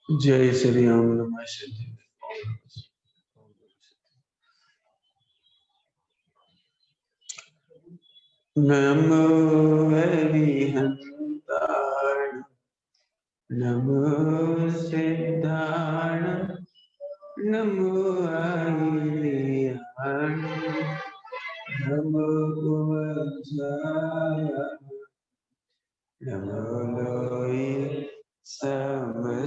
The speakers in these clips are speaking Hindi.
जय श्री राम। नमः शिवाय। नमो हरिहंताय नमो सिद्धाय नमो अहिल्याय नमो गुणजाय नमो लोई समसाधु।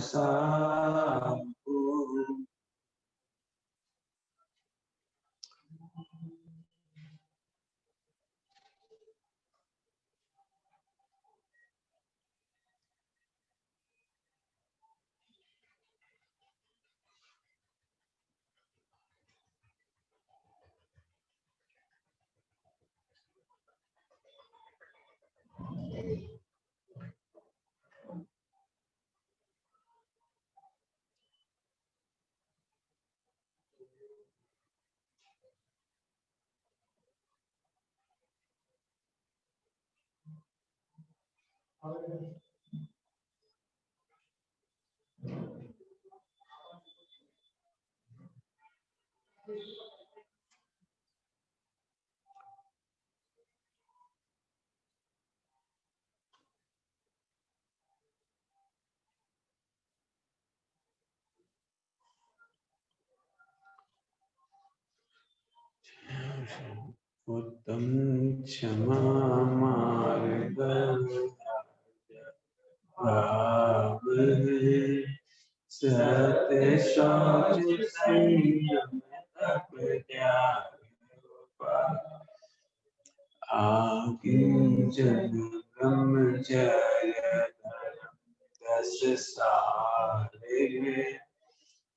उत्तम क्षमा मार्ग सत्य शौच संयम तप त्याग आकिंचन ब्रह्मचर्य दस साधे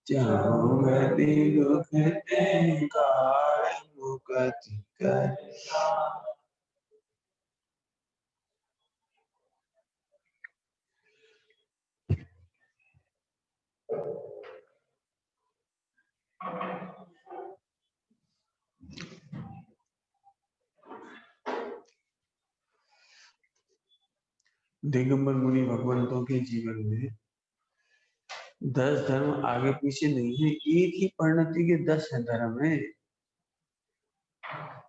चावती दुख ते काल मुक्ति कर। दिगंबर मुनि भगवंतों के जीवन में 10 धर्म आगे पीछे नहीं है, एक ही परिणति के 10 धर्म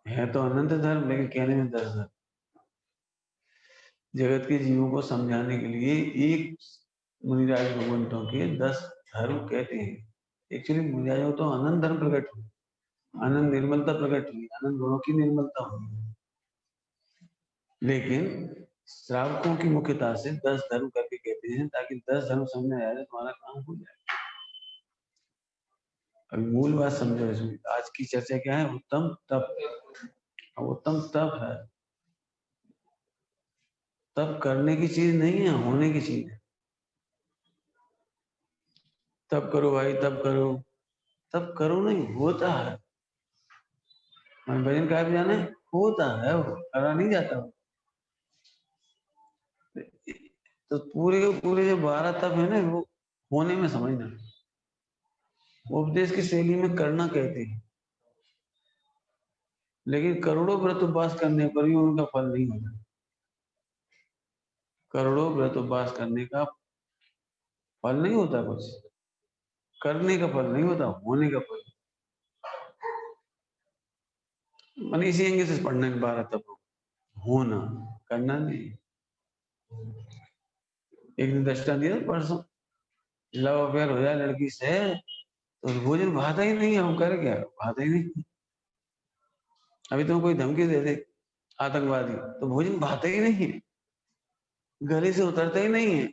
है तो अनंत धर्म, लेकिन कहने में 10 धर्म। जगत के जीवों को समझाने के लिए एक मुनिराज भगवंतों के 10 धर्म कहते हैं। एक्चुअली मुनिराजों तो अनंत धर्म प्रकट हुए, अनंत निर्मलता प्रकट हुई, अनंत गुणों की निर्मलता हुई, लेकिन श्रावकों की मुख्यता से 10 धर्म करके कहते हैं ताकि 10 धर्म समझ में आए तो तुम्हारा काम हो जाए। अभी मूल बात समझो इसमें। आज की चर्चा क्या है? उत्तम तप। उत्तम तप है, तप करने की चीज नहीं है, होने की चीज है। तप करो भाई, तप करो, तप करो नहीं, होता है। भजन का जाने होता है, वो करा नहीं जाता। तो पूरे के पूरे जो 12 तप है ना, वो होने में समझना। उपदेश की शैली में करना कहते हैं, लेकिन करोड़ों व्रत उपवास करने पर भी उनका फल नहीं होता। करोड़ों व्रत उपवास करने का फल नहीं होता, कुछ करने का फल नहीं होता, होने का फल। मन इसी एंगल से पढ़ना है 12 तप, होना, करना नहीं। एक दिन दृष्टांत दिया परसों, लव अफेयर हो जाए लड़की से तो भोजन भाता ही नहीं है, हम कर क्या, भाता ही नहीं। अभी तुम कोई धमकी दे दे आतंकवादी तो भोजन भाता ही नहीं है, गले से उतरता ही नहीं है।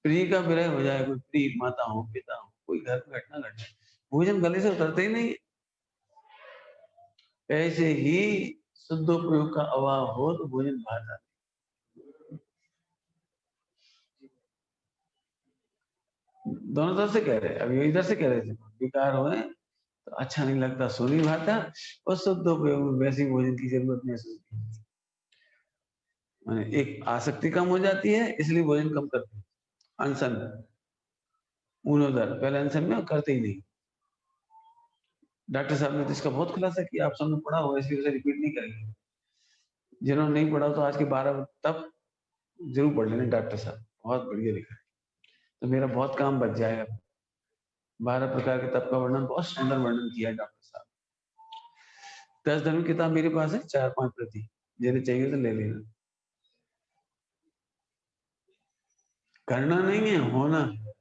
प्रिय का विरह हो जाए, कोई प्रिय माता हो, पिता हो, कोई घर में घटना घटे, भोजन गले से उतरता ही नहीं है। ऐसे ही शुद्ध प्रयोग का अभाव हो तो भोजन भाता। दोनों तरफ से कह रहे, अभी इधर से कह रहे थे विकार हो तो अच्छा नहीं लगता, सो नहीं भाता, और शुद्ध प्रयोग में वैसी भोजन की जरूरत नहीं है। माने एक आसक्ति कम हो जाती है, इसलिए भोजन कम करते हैं। अनशन, ऊनोदर, पहले अनशन में करते ही नहीं। डॉक्टर साहब ने तो इसका बहुत खुलासा किया, आप सबने पढ़ा होगा, इसलिए उसे रिपीट नहीं करेंगे। जिन्होंने नहीं पढ़ा तो आज के 12 तब जरूर पढ़ लेना, डॉक्टर साहब बहुत बढ़िया लिखा है, तो मेरा बहुत काम बच जाएगा। 12 प्रकार के तप का वर्णन, बहुत सुंदर वर्णन किया है डॉक्टर साहब। 10 धर्म की किताब मेरे पास है, 4-5 प्रति, जिन्हें चाहिए तो ले लेना। करना नहीं है, होना है।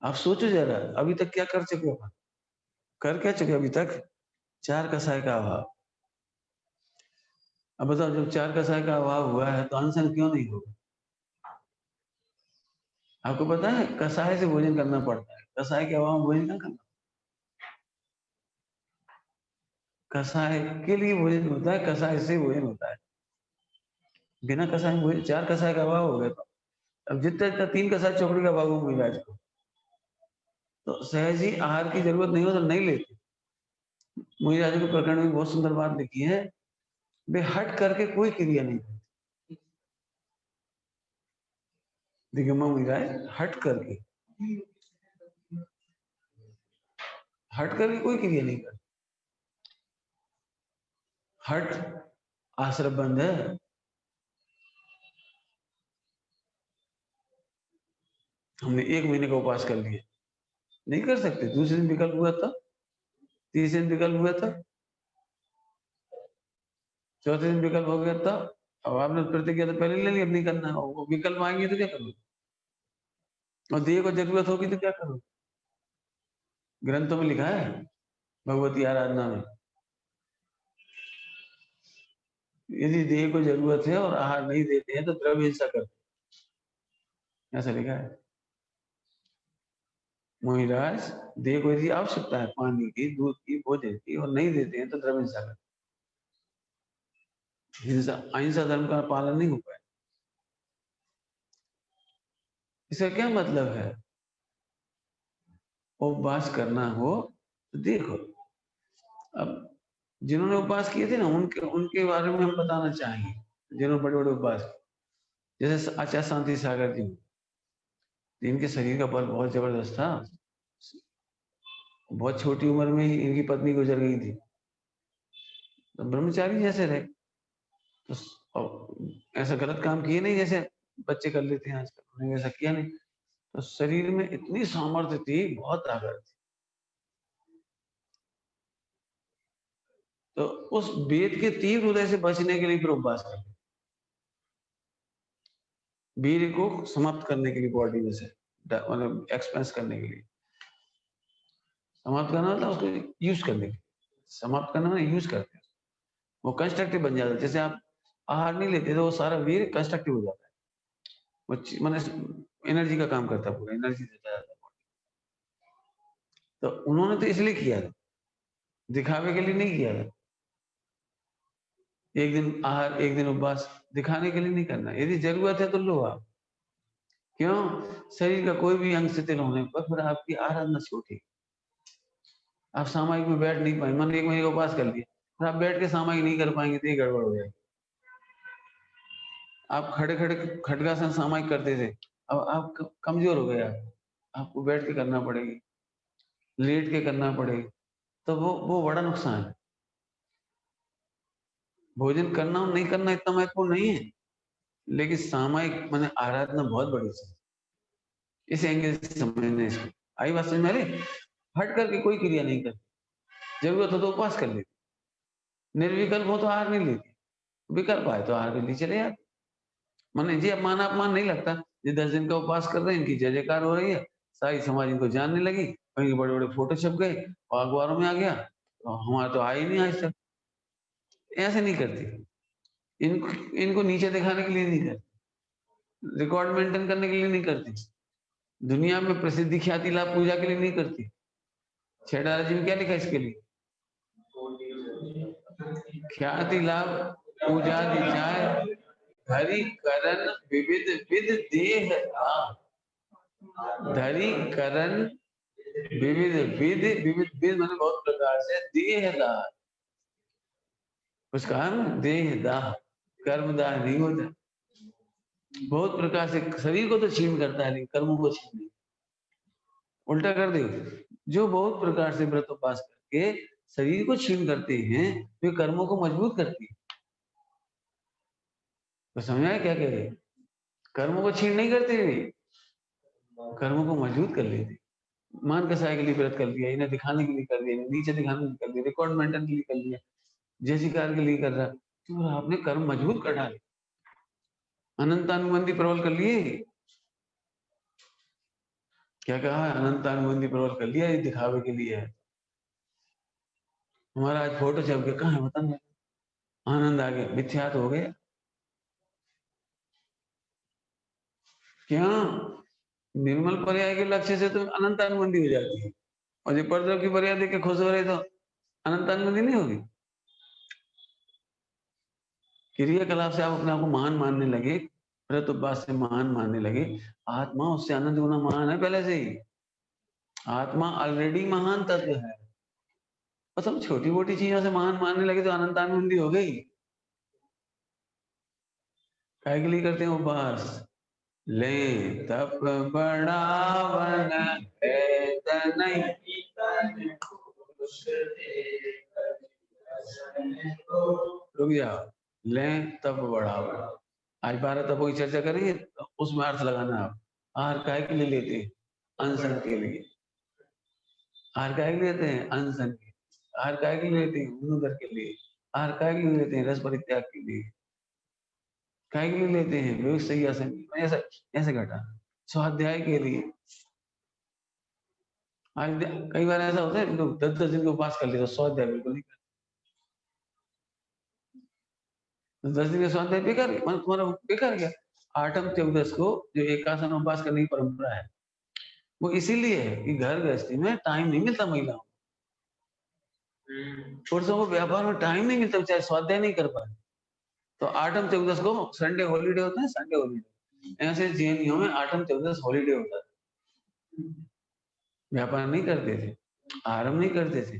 आप सोचो जरा, अभी तक क्या कर चुके हो, कर क्या चुके अभी तक? 4 कसाय का अभाव। अब बताओ, जब 4 कसाय का अभाव हुआ है तो अनशन क्यों नहीं होगा? आपको पता है कसाय से भोजन करना पड़ता है, कसाय के अभाव में भोजन ना करना। कसाय के लिए भोजन होता है, कसाय से भोजन होता है। बिना कसाय में भोजन, 4 कसाय का अभाव हो गया तो अब जितना 3 कसाय चौकड़ी का अभाव हो मिला को, तो सहज ही आहार की जरूरत नहीं हो तो नहीं लेते। मुझे के प्रकरण में बहुत सुंदर बात लिखी है, वे हट करके कोई क्रिया नहीं करते। दिगंबर मुनिराज हट करके कोई क्रिया नहीं करते। हट आश्रम बंद है। हमने 1 महीने का उपवास कर लिया, नहीं कर सकते। दूसरे दिन विकल्प हुआ था, तीसरे दिन विकल्प हुआ था, चौथे दिन विकल्प हो गया था। अब आपने प्रतिज्ञा तो पहले ले ली, अब नहीं करना है, वो विकल्प आएंगे तो क्या करोगे? और देह को जरूरत होगी तो क्या करोगे? ग्रंथों में लिखा है, भगवती आराधना में, यदि देह को जरूरत है और आहार नहीं देते हैं तो द्रव्य हिंसा करते, ऐसा लिखा है। मोहिराज, देह को यदि आवश्यकता है पानी की, दूध की, भोजन की, और नहीं देते हैं तो द्रव्य हिंसा करते। हिंसा, अहिंसा धर्म का पालन नहीं हो पाया। इसका क्या मतलब है? उपवास करना हो तो देखो, अब जिन्होंने उपवास किए थे ना, उनके उनके बारे में हम बताना चाहेंगे, जिन्होंने बड़े बड़े उपवास, जैसे आचार्य शांति सागर जी, इनके शरीर का बल बहुत जबरदस्त था। बहुत छोटी उम्र में ही इनकी पत्नी गुजर गई थी, तो ब्रह्मचारी जैसे रहे, तो ऐसा गलत काम किए नहीं जैसे बच्चे कर लेते हैं आजकल, उन्होंने वैसा किया नहीं। तो शरीर में इतनी सामर्थ्य थी, बहुत ताकत थी। तो उस वेद के तीव्र उदय से बचने के लिए फिर उपवास करते, वीर को समाप्त करने के लिए, बॉडी में से मतलब एक्सपेंस करने के लिए। समाप्त करना मतलब उसको यूज करने के लिए, समाप्त करना मतलब यूज करते हैं, वो कंस्ट्रक्टिव बन जाता है। जैसे आप आहार नहीं लेते तो वो सारा वीर कंस्ट्रक्टिव हो जाता है, वो मैंने एनर्जी का काम करता है, पूरा एनर्जी देता है। तो उन्होंने तो इसलिए किया था, दिखावे के लिए नहीं किया था। एक दिन आहार, एक दिन उपवास, दिखाने के लिए नहीं करना। यदि जरूरत है तो लो आप। क्यों? शरीर का कोई भी अंग शिथिल होने पर फिर आपकी आराधना छूटेगी। आप सामायिक में बैठ नहीं पाएंगे, मन 1 महीने का उपवास कर लिया, फिर आप बैठ के सामायिक नहीं कर पाएंगे तो ये गड़बड़ हो जाएगी। आप खड़े खड़े खड्गासन सामायिक करते थे, अब आप कमजोर हो गए, आपको बैठ के करना पड़ेगी, लेट के करना पड़ेगी, तो वो बड़ा नुकसान है। भोजन करना और नहीं करना इतना महत्वपूर्ण नहीं है, लेकिन सामायिक माने आराधना बहुत बड़ी चीज, इस एंगल से समझना इसको। आई बात समझ में आ रही? हट करके कोई क्रिया नहीं करती, जरूरत हो तो उपवास कर लेती, निर्विकल्प हो तो आहार नहीं लेती, विकल्प आए तो आहार के लिए चले जाते। माने जी, अब मान अपमान नहीं लगता, ये 10 दिन का उपवास कर रहे हैं, इनकी जय जयकार हो रही है, सारी समाज इनको जानने लगी, कहीं बड़े बड़े फोटो छप गए और अखबारों में आ गया, तो हमारा तो आया ही नहीं आज तक। ऐसे नहीं करती, इनको इनको नीचे दिखाने के लिए नहीं करती, रिकॉर्ड मेंटेन करने के लिए नहीं करती, दुनिया में प्रसिद्धि ख्याति लाभ पूजा के लिए नहीं करती। छेड़ा जी में क्या लिखा है इसके लिए? ख्याति लाभ पूजा दिचाए, धरि करण विविध विध देह दान। धरि करण विविध विध, विविध विध मैंने बहुत प्रकार से, देह दान, कुछ कहा ना, देह दाह, कर्मदाह नहीं होता। बहुत प्रकार से शरीर को तो छीन करता है, लेकिन कर्मों को छीन नहीं। उल्टा कर दे, जो बहुत प्रकार से व्रत उपास करके शरीर को छीन करते हैं, वे कर्मों को मजबूत करती है। तो समझ आया क्या कह रहे? कर्मों को छीन नहीं करते वे, कर्मों को मजबूत कर लेते। मान कसाय के लिए व्रत कर दिया, इन्हें दिखाने के लिए कर दिया, नीचे दिखाने के लिए कर दिया, रिकॉर्ड मेंटेन के लिए कर दिया, जय श्रीकार के लिए कर रहा, तो आपने कर्म मजबूत कर डाले। अनंतानुबंधी प्रबल कर लिए। क्या कहा? अनंतानुबंधी प्रबल कर लिया, ये दिखावे के लिए है। हमारा आज फोटो छप गया, कहाँ है बता नहीं, आनंद आ गया, मिथ्यात हो गया। क्या निर्मल पर्याय के लक्ष्य से तो अनंतानुबंधी हो जाती है, और जो परद्रव की पर्याय देख के खुश हो रहे तो अनंतानुबंधी नहीं होगी। क्रियाकलाप से आप अपने आप को महान मानने लगे, व्रत उपवास से महान मानने लगे, आत्मा उससे अनंत गुना महान है पहले से ही। आत्मा ऑलरेडी महान तत्व है, बस हम छोटी मोटी चीजों से महान मानने लगे तो अनंतानुबंधी हो गई। काय के लिए करते हैं उपवास? ले तप बढ़ावन है तनय, रुक जाओ, ले तप बढ़ावन। आज 12 तपों की चर्चा करेंगे, तो उसमें अर्थ लगाना आप। आहार काय के लिए लेते हैं? अनशन के लिए। आहार काय के लिए लेते हैं? अनशन के। आहार काय के लिए लेते हैं? मनोदर के लिए। आहार काय के लिए लेते हैं? रस परित्याग के लिए। काय के लिए लेते हैं? विवेक सही आसन, ऐसा ऐसे घटा। स्वाध्याय के लिए। आज कई बार ऐसा होता है, लोग 10-10 दिन के उपवास कर लेते, स्वाध्याय बिल्कुल नहीं करते। 10 दिन का स्वाध्याय बेकार, मतलब तुम्हारा बेकार गया। आठम चौदस को जो एकासन उपवास करने की परंपरा है, वो इसीलिए है कि घर गृहस्थी में टाइम नहीं मिलता महिलाओं को। पुरुषों को व्यापार में टाइम नहीं मिलता, चाहे स्वाध्याय नहीं कर पाए। तो आठम चौदस को संडे हॉलीडे होता है, संडे हॉलीडे। ऐसे जेएनयू में आठम चौदस हॉलीडे होता है। व्यापार नहीं करते थे, आराम नहीं करते थे।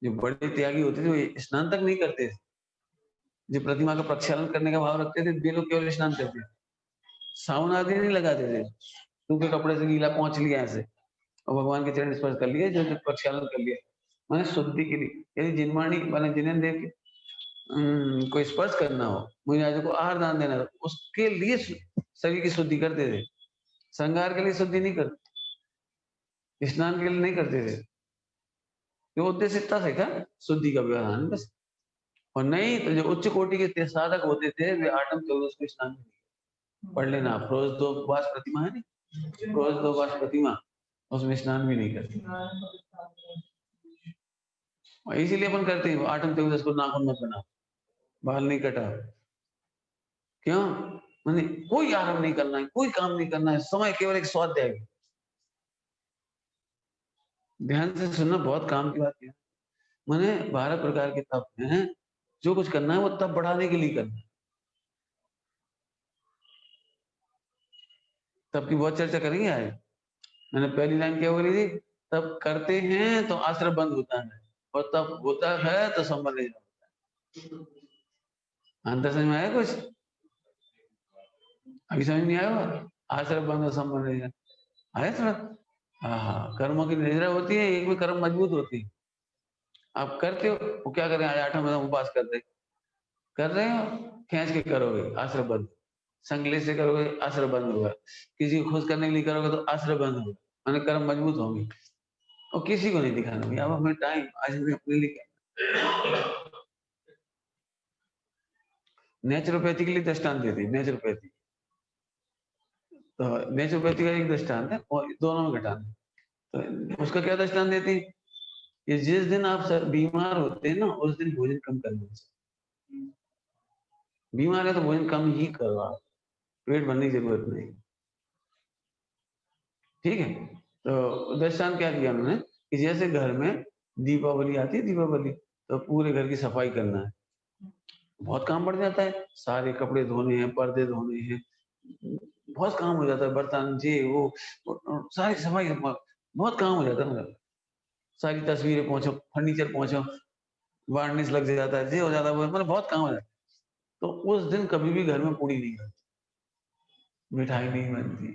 जो बड़े त्यागी होते थे वो स्नान तक नहीं करते थे। जो प्रतिमा का प्रक्षालन करने का भाव रखते थे, वे लोग केवल स्नान करते थे, साबुन आदि नहीं लगाते थे। सूखे कपड़े से गीला पहुंच लिया ऐसे, और भगवान के चरण स्पर्श कर लिए, जो प्रक्षालन कर लिया, मैंने शुद्धि के लिए। यदि जिनवाणी मैंने जिन्हें देख के कोई स्पर्श करना हो, मुझे आज को आहार दान देना हो, उसके लिए शरीर की शुद्धि करते थे। श्रृंगार के लिए शुद्धि नहीं करते, स्नान के लिए नहीं करते थे। तो उद्देश्य इतना था क्या? शुद्धि का विधान बस। और नहीं तो जो उच्च कोटि के साधक होते थे, वे आठम चौदस को स्नान पढ़ लेना। रोज 2 उपवास प्रतिमा है नहीं, रोज 2 उपवास प्रतिमा, उसमें स्नान भी नहीं करते। और इसीलिए अपन करते हैं आठम चौदस को नाखून मत बनाओ, बाल नहीं कटाओ। क्यों? मैंने कोई आराम नहीं करना है, कोई काम नहीं करना है, समय केवल एक स्वाध्याय। ध्यान से सुनना, बहुत काम की बात है। मैंने 12 प्रकार के तप हैं, जो कुछ करना है वो तप बढ़ाने के लिए करना है। तब की बहुत चर्चा करेंगे आज। मैंने पहली लाइन क्या बोली थी? तब करते हैं तो आश्रम बंद होता है, और तब होता है तो संबंध नहीं होता है। अंतर समझ में आया कुछ? अभी समझ नहीं आया? आश्रम बंद और संबंध नहीं आया थोड़ा? हाँ, कर्मों की निद्रा होती है, एक में कर्म मजबूत होती है। आप करते हो, वो क्या करें, आज 8 महीना उपवास कर रहे हो, खींच के करोगे आश्रम बंद, संगले से करोगे आश्रम बंद होगा, किसी को खुश करने के लिए करोगे तो आश्रम बंद होगा, मैंने कर्म मजबूत होंगे। और किसी को नहीं दिखाना भैया, अब हमें टाइम आज हमें अपने लिए। नेचुरोपैथी के लिए दृष्टांत देते हैं, नेचुरोपैथी। तो नेचुरोपैथी का एक दृष्टांत है, और दोनों में घटाना। तो उसका क्या दृष्टांत देती है कि जिस दिन आप बीमार होते हैं ना, उस दिन भोजन कम करना चाहिए। बीमार है तो भोजन कम ही करो, आप पेट भरने की जरूरत नहीं। ठीक है? तो दृष्टांत क्या दिया उन्होंने कि जैसे घर में दीपावली आती है, दीपावली तो पूरे घर की सफाई करना है, बहुत काम बढ़ जाता है, सारे कपड़े धोने हैं, पर्दे धोने हैं, बहुत काम हो जाता है, बर्तन ये वो सारी सफाई, बहुत काम हो जाता है। मतलब सारी तस्वीरें पहुंचो, फर्नीचर पहुंचो, वार्निश लग जाता है, ये हो जाता है, मतलब बहुत काम हो जाता है। तो उस दिन कभी भी घर में पूड़ी नहीं बनती, मिठाई नहीं बनती,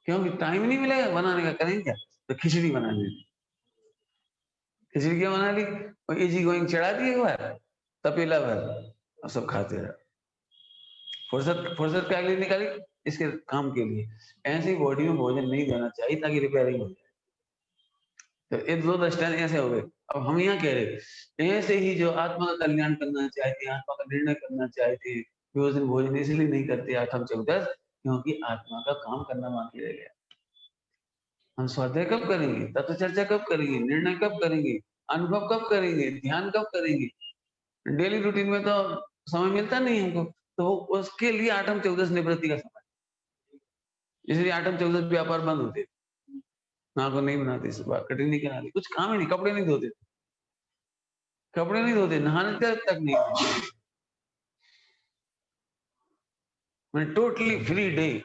क्योंकि टाइम नहीं मिलेगा बनाने का, करेंगे क्या? तो खिचड़ी बना ली। खिचड़ी क्या बना ली? और इजी गोइंग चढ़ा दी एक बार, तपेला भर, और सब खाते रहे। फुर्सत फुर्सत क्या लिए निकाली? इसके काम के लिए। ऐसे ही बॉडी में भोजन नहीं देना चाहिए ताकि रिपेयरिंग हो जाए। तो ये दो दृष्टांत ऐसे हो गए। अब हम यहाँ कह रहे ऐसे ही जो आत्मा का कल्याण करना चाहते हैं, आत्मा का निर्णय करना चाहते हैं, वे उस दिन भोजन इसलिए नहीं करते आठम चौदस, क्योंकि आत्मा का काम करना बाकी रह गया। हम स्वाध्याय कब करेंगे, तत्व चर्चा कब करेंगे, निर्णय कब करेंगे, अनुभव कब करेंगे, ध्यान कब करेंगे? डेली रूटीन में तो समय मिलता नहीं हमको, तो उसके लिए आठम चौदस निवृत्ति का समय, इसलिए आठम चौदस व्यापार बंद होते, नाखून नहीं बनाते, कटिंग नहीं कराते, कुछ काम ही नहीं, कपड़े नहीं धोते, कपड़े नहीं धोते, नहाने तक नहीं, मैं टोटली फ्री डे।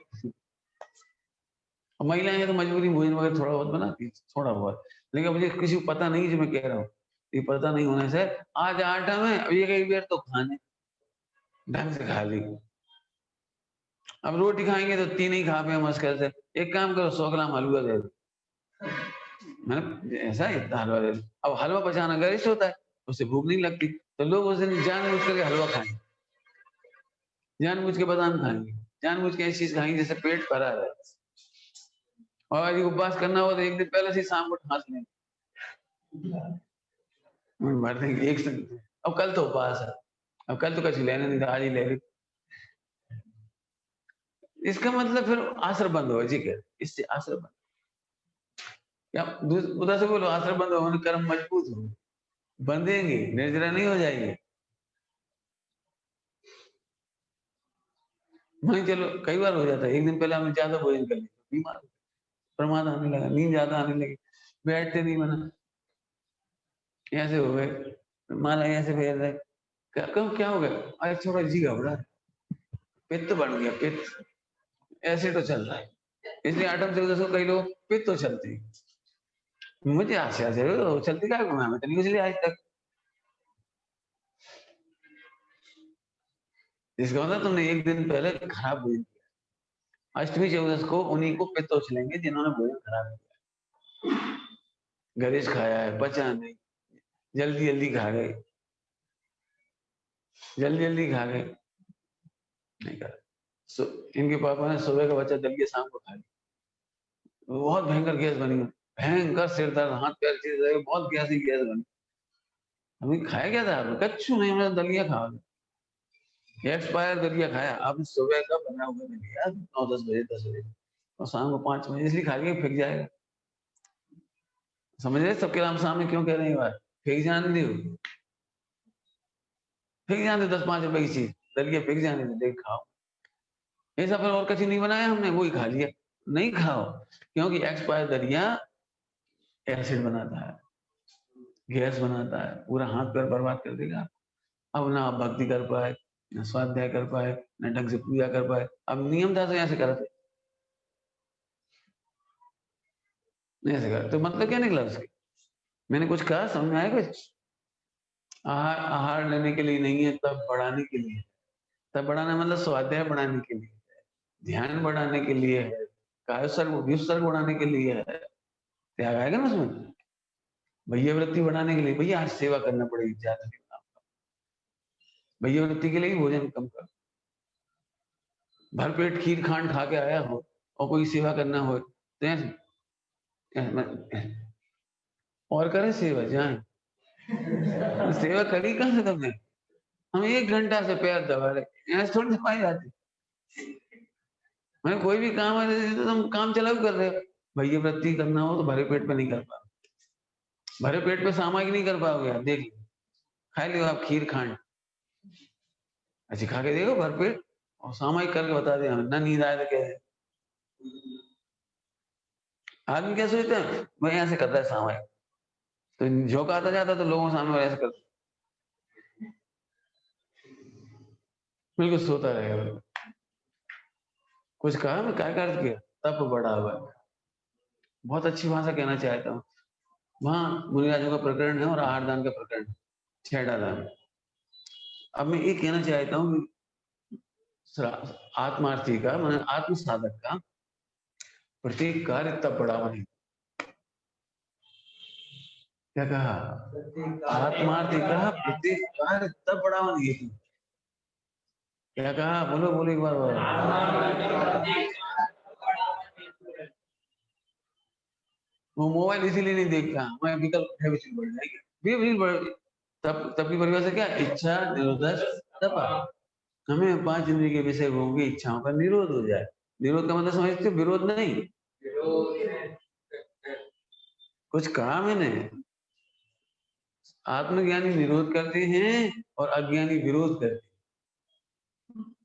महिलाएं हैं तो मजबूरी भोजन वगैरह थोड़ा बहुत बनाती है, थोड़ा बहुत, लेकिन मुझे किसी को पता नहीं जो मैं कह रहा हूँ, ये पता नहीं होने से आज आठम है, अब ये कई बार तो खाने ढंग से खा ली। अब रोटी खाएंगे तो 3 ही खा पाए मुश्किल से, एक काम करो 100 ग्राम हलवा दे दो, मैंने ऐसा है इतना हलवा दे दो। अब हलवा पचाना गरिष्ठ होता है, उससे भूख नहीं लगती, तो लोग उस दिन जानबूझ करके हलवा खाएंगे, जानबूझ के बादाम खाएंगे, जानबूझ के ऐसी चीज खाएंगे जिससे पेट भरा रहे, और यदि उपवास करना हो तो एक दिन पहले से शाम को ठांस लेंगे, भर देंगे एक संग। अब कल तो उपवास है, अब कल तो कुछ लेने नहीं था, आज ही ले ली। इसका मतलब फिर आश्रम बंद हो जी के, इससे आश्रम बंद, या उधर से बोलो आश्रम बंद होने कर्म मजबूत हो, बंधेंगे, निर्जरा नहीं हो जाएंगे। नहीं चलो कई बार हो जाता है, एक दिन पहले हमने ज्यादा भोजन कर लिया, बीमार, प्रमाद आने लगा, नींद ज्यादा आने लगी, बैठते नहीं बना, ऐसे हो गए, माला ऐसे फेर रहे, क्या हो गया? आज थोड़ा जी घबरा, पित्त बढ़ गया, पित्त, ऐसे तो चल रहा है, इसलिए आठम चौदह को कई लोग पित्त तो चलते हैं। मुझे आशा से चलती क्या हमें तो नहीं, इसलिए आज तक, इसका मतलब तुमने एक दिन पहले खराब भोजन किया। अष्टमी चौदस को उन्हीं को पित्त उछलेंगे जिन्होंने भोजन खराब किया, गरीश खाया है, पचा नहीं, जल्दी जल्दी खा गए, जल्दी जल्दी खा गए, नहीं खा। इनके पापा ने सुबह का बच्चा दलिया शाम को खा लिया, बहुत भयंकर गैस बनी, भयंकर सिर दर्द, हाथ पैर चीज रहे, बहुत गैसी गैस बनी। अभी खाया क्या था आपने? कच्चू नहीं, मैंने दलिया खा, एक्सपायर दलिया खाया आपने, सुबह का बना हुआ दलिया 9-10 बजे, 10 बजे, और शाम को 5 बजे, इसलिए खा लिया, फेंक जाएगा। समझ रहे सबके नाम सामने क्यों कह रहे हैं बात? फेंक जाने दो, फेंक जाने दो, 10-5 रुपए की चीज दलिया फेंक जाने दो, देख खाओ, ऐसा फिर और कहीं नहीं बनाया हमने, वही खा लिया। नहीं खाओ, क्योंकि एक्सपायर दलिया एसिड बनाता है, गैस बनाता है, पूरा हाथ पैर बर्बाद कर देगा। अब ना आप भक्ति कर पाए, ना स्वाध्याय कर पाए, ना ढंग से पूजा कर पाए, अब नियम था तो ऐसे करते, नहीं ऐसे करते, तो मतलब क्या निकला उसके? मैंने कुछ कहा, समझ में आया कुछ? आहार आहार लेने के लिए नहीं है, तब बढ़ाने के लिए, तब बढ़ाना मतलब स्वाध्याय बढ़ाने के लिए, ध्यान बढ़ाने के लिए है, कायोत्सर्ग व्युत्सर्ग बढ़ाने के लिए है, त्याग आएगा ना उसमें, भैया वृत्ति बढ़ाने के लिए, भैया आज सेवा करना पड़ेगी ज्यादा, भैया वृत्ति के लिए भोजन कम कर, भर पेट खीर खांड खा के आया हो और कोई सेवा करना हो तो और करे सेवा जाए, सेवा करी कहां से तुमने? हम 1 घंटा से पैर दबा रहे, ऐसे थोड़ी दबाई जाती, मैंने कोई भी काम है तो तुम काम चलाओ कर रहे हो, भैया वृत्ति करना हो तो भरे पेट पे नहीं कर पाओ, भरे पेट पे सामाजिक नहीं कर पाओगे, आप देख लो, खा लियो आप खीर खांड, ऐसे खा के देखो भर पेट, और सामाजिक करके बता दे हमें, ना नींद आए तो कैसे? आदमी क्या सोचते हैं मैं ऐसे कर रहा है सामाजिक, तो झोंका आता जाता तो लोगों के सामने ऐसे कर, बिल्कुल सोता रहेगा। कुछ कहा मैं क्या कर किया, तप बढ़ा हुआ है, बहुत अच्छी भाषा कहना चाहता हूँ। वहां मुनिराजों का प्रकरण है और आहार दान का प्रकरण है, 6 डाला है। अब मैं ये कहना चाहता हूँ आत्मार्थी का माने आत्म साधक का प्रत्येक कार्य तब बढ़ावा नहीं। क्या कहा? आत्मार्थी का प्रत्येक कार्य तब बढ़ावा नहीं। क्या कहा? बोलो बोलो एक बार बोलो। वो मोबाइल इसीलिए नहीं देखता, मैं विकल्प है बढ़ जाएगी। तब की परिभाषा क्या? इच्छा निरोधक तप। हमें 5 इंद्रिय के विषय होंगे, इच्छाओं का निरोध हो जाए। निरोध का मतलब समझते हो? विरोध नहीं, कुछ कहा मैंने? आत्मज्ञानी निरोध करते हैं और अज्ञानी विरोध करते हैं।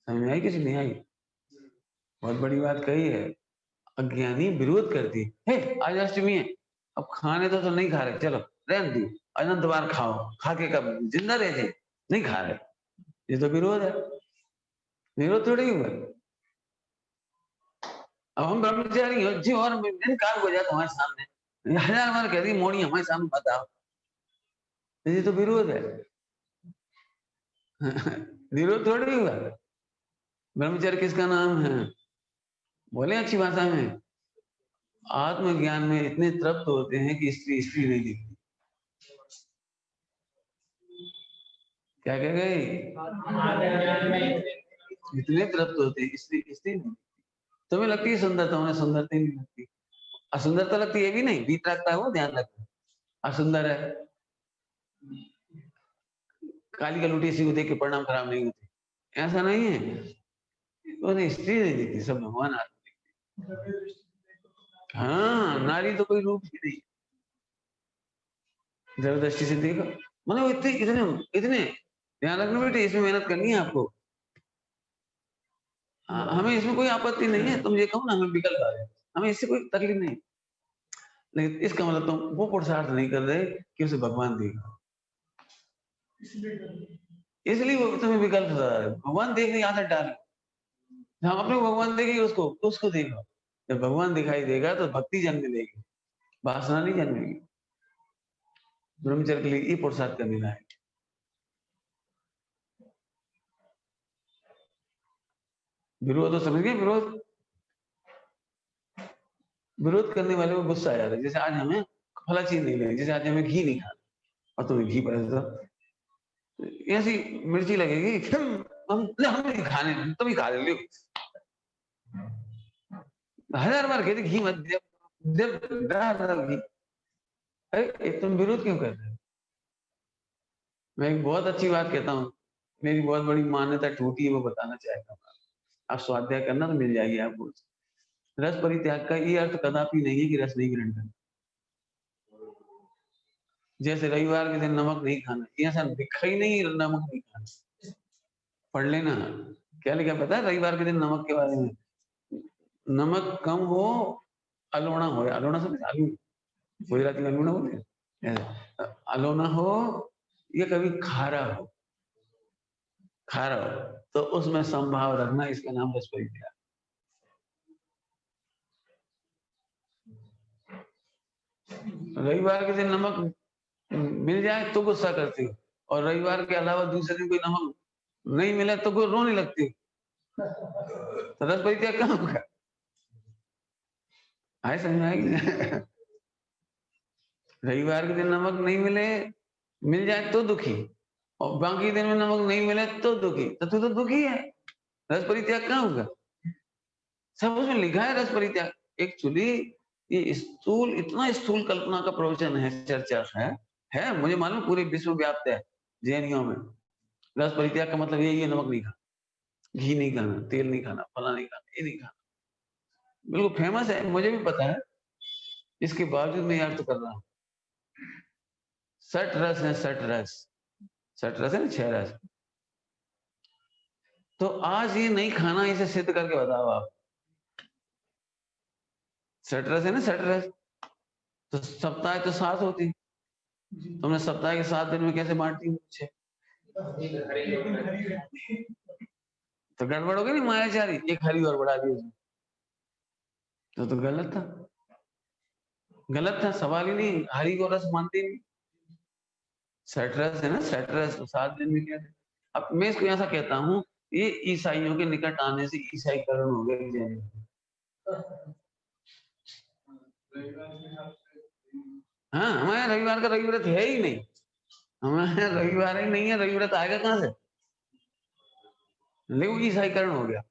समझ में आई किसी नहीं आई? बहुत बड़ी बात कही है। अज्ञानी विरोध करती है, आज अष्टमी है, अब खाने तो नहीं खा रहे, चलो रहने दो, अनंत बार खाओ, खा के कब जिंदा रह जाए, नहीं खा रहे, ये तो विरोध है। विरोध थोड़ी हुआ। अब हम ब्रह्मचारी हो जी और दिन काल हो जाता हमारे सामने, 1000 बार कह दी मोड़ी हमारे सामने बताओ, ये तो विरोध है। विरोध थोड़ी हुआ। ब्रह्मचर्य किसका नाम है? बोले अच्छी भाषा में, आत्मज्ञान में इतने तृप्त होते हैं कि स्त्री स्त्री नहीं दिखती। क्या कह गए? इतने तृप्त होते हैं, स्त्री स्त्री नहीं। तुम्हें लगती है सुंदरता, उन्हें सुंदरता नहीं लगती। असुंदरता लगती है भी नहीं, बीत रखता है वो, ध्यान रखता है। असुंदर है, काली का लूटी सी को देख के परिणाम खराब नहीं होते, ऐसा नहीं है। उन्हें स्त्री नहीं दिखती, सब भगवान आत्मा दिखती। हाँ, नारी तो कोई रूप ही नहीं, जरा दृष्टि से देखो, मतलब इतने इतने इतने ध्यान रखना बेटे, इसमें मेहनत करनी है आपको। हमें इसमें कोई आपत्ति नहीं है, तुम ये कहो ना हमें विकल्प आ रहे, हमें इससे कोई तकलीफ नहीं, लेकिन इसका मतलब तुम वो पुरुषार्थ नहीं कर रहे कि उसे भगवान देगा, इसलिए वो तुम्हें विकल्प बता रहे। भगवान देखने की आदत डाल, हम अपने भगवान देखेंगे उसको तो उसको देखो, जब भगवान दिखाई देगा तो भक्ति जन्म लेगी, वासना नहीं जन्मेगी। ब्रह्मचर्य के लिए ये पुरुषार्थ करना है। विरोध तो समझ गए? विरोध, विरोध करने वाले को गुस्सा आ जाता है। जैसे आज हमें फला चीज नहीं लेनी, जैसे आज हमें घी नहीं खाना और तुम्हें घी पड़े तो ऐसी मिर्ची लगेगी, हम नहीं खाने, तुम ही खा ले लियो। 1000 बार कहते घी मत दे, घी। अरे तुम विरोध क्यों कर रहे हो? मैं एक बहुत अच्छी बात कहता हूँ, मेरी बहुत बड़ी मान्यता टूटी है, वो बताना चाहता हूँ। आप स्वाध्याय करना तो मिल जाएगी आपको। रस परित्याग का ये अर्थ कदापि नहीं है कि रस नहीं ग्रहण करना। जैसे रविवार के दिन नमक नहीं खाना, ऐसा लिखा ही नहीं नमक नहीं खाना, पढ़ लेना। क्या लिखा पता है रविवार के दिन नमक के बारे में? नमक कम हो, अलोना हो, अलोना समझ, आलू गुजराती में अलोना बोलते हैं, अलोना हो या कभी खारा हो, खारा हो तो उसमें संभाव रखना, इसका नाम रस परित्याग। रविवार के दिन नमक मिल जाए तो गुस्सा करती हो, और रविवार के अलावा दूसरे दिन कोई नमक नहीं मिला तो कोई रोने लगती हो, तो रस परित्याग कहाँ होगा? आए समझ में आएगी? रविवार के दिन नमक नहीं मिले, मिल जाए तो दुखी, और बाकी दिन में नमक नहीं मिले तो दुखी, तो तू तो दुखी है, रस परित्याग कहाँ होगा? सब उसमें लिखा है रस परित्याग। एक्चुअली ये स्थूल, इतना स्थूल कल्पना का प्रवचन है, चर्चा है मुझे मालूम पूरे विश्व व्याप्त है जैनियों में। रस परित्याग का मतलब यही है, नमक नहीं खाना, घी नहीं खाना, तेल नहीं खाना, फला नहीं खाना, ये नहीं खाना, बिल्कुल फेमस है, मुझे भी पता है, इसके बावजूद मैं यार तो कर रहा हूँ। 60 रस है, 60 रस, 60 रस है ना, 6 रस। तो आज ये नहीं खाना, इसे सिद्ध करके बताओ आप। 60 रस है ना, 60 रस, तो सप्ताह तो 7 होती, तुमने सप्ताह के 7 दिन में कैसे बांटती मुझे? तो गड़बड़ हो गई नहीं मायाचारी, एक हरी और बढ़ा दी उसने, तो गलत था, गलत था, सवाल ही नहीं, हरी को रस मानती नहीं। 60 रस है ना, 60 रस 7 दिन में क्या है? अब मैं इसको ऐसा कहता हूँ, ये ईसाइयों के निकट आने से ईसाईकरण हो गया जैन। हाँ, हमारे रविवार का रवि व्रत है ही नहीं, हमारे रविवार ही नहीं है, रवि व्रत आएगा कहाँ से? लेकिन ईसाईकरण हो गया,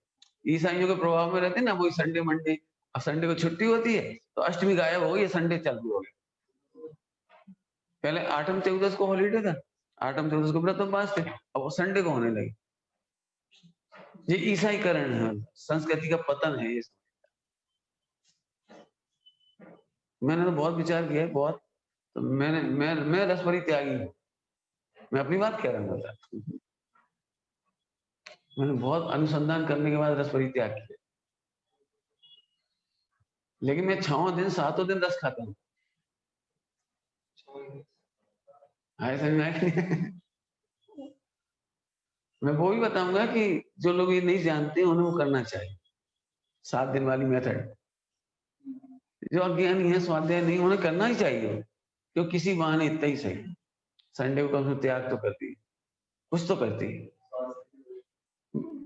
ईसाइयों के प्रभाव में रहते हैं ना, वही संडे मंडे, अब संडे को छुट्टी होती है तो अष्टमी गायब हो गई, संडे चालू हो गया। पहले आठम चौदस को हॉलीडे था, आठम चौदस को व्रत उपवास थे, अब वो संडे को होने लगे। ये ईसाईकरण है, संस्कृति का पतन है ये। मैंने तो बहुत विचार किया है, बहुत, तो मैं रसभरी त्यागी हूँ, मैं अपनी बात कह रहा हूँ। मैंने बहुत अनुसंधान करने के बाद रसभरी त्याग किया, लेकिन मैं 6 दिन 7 दिन रस खाता हूँ। समझ में आया? मैं वो भी बताऊंगा कि जो लोग ये नहीं जानते उन्हें वो करना चाहिए, 7 दिन वाली मेथड। जो अज्ञानी है, स्वाध्याय नहीं, उन्हें करना ही चाहिए, क्यों किसी बहाने इतना ही सही, संडे को कम से त्याग तो करती है, कुछ तो करती है।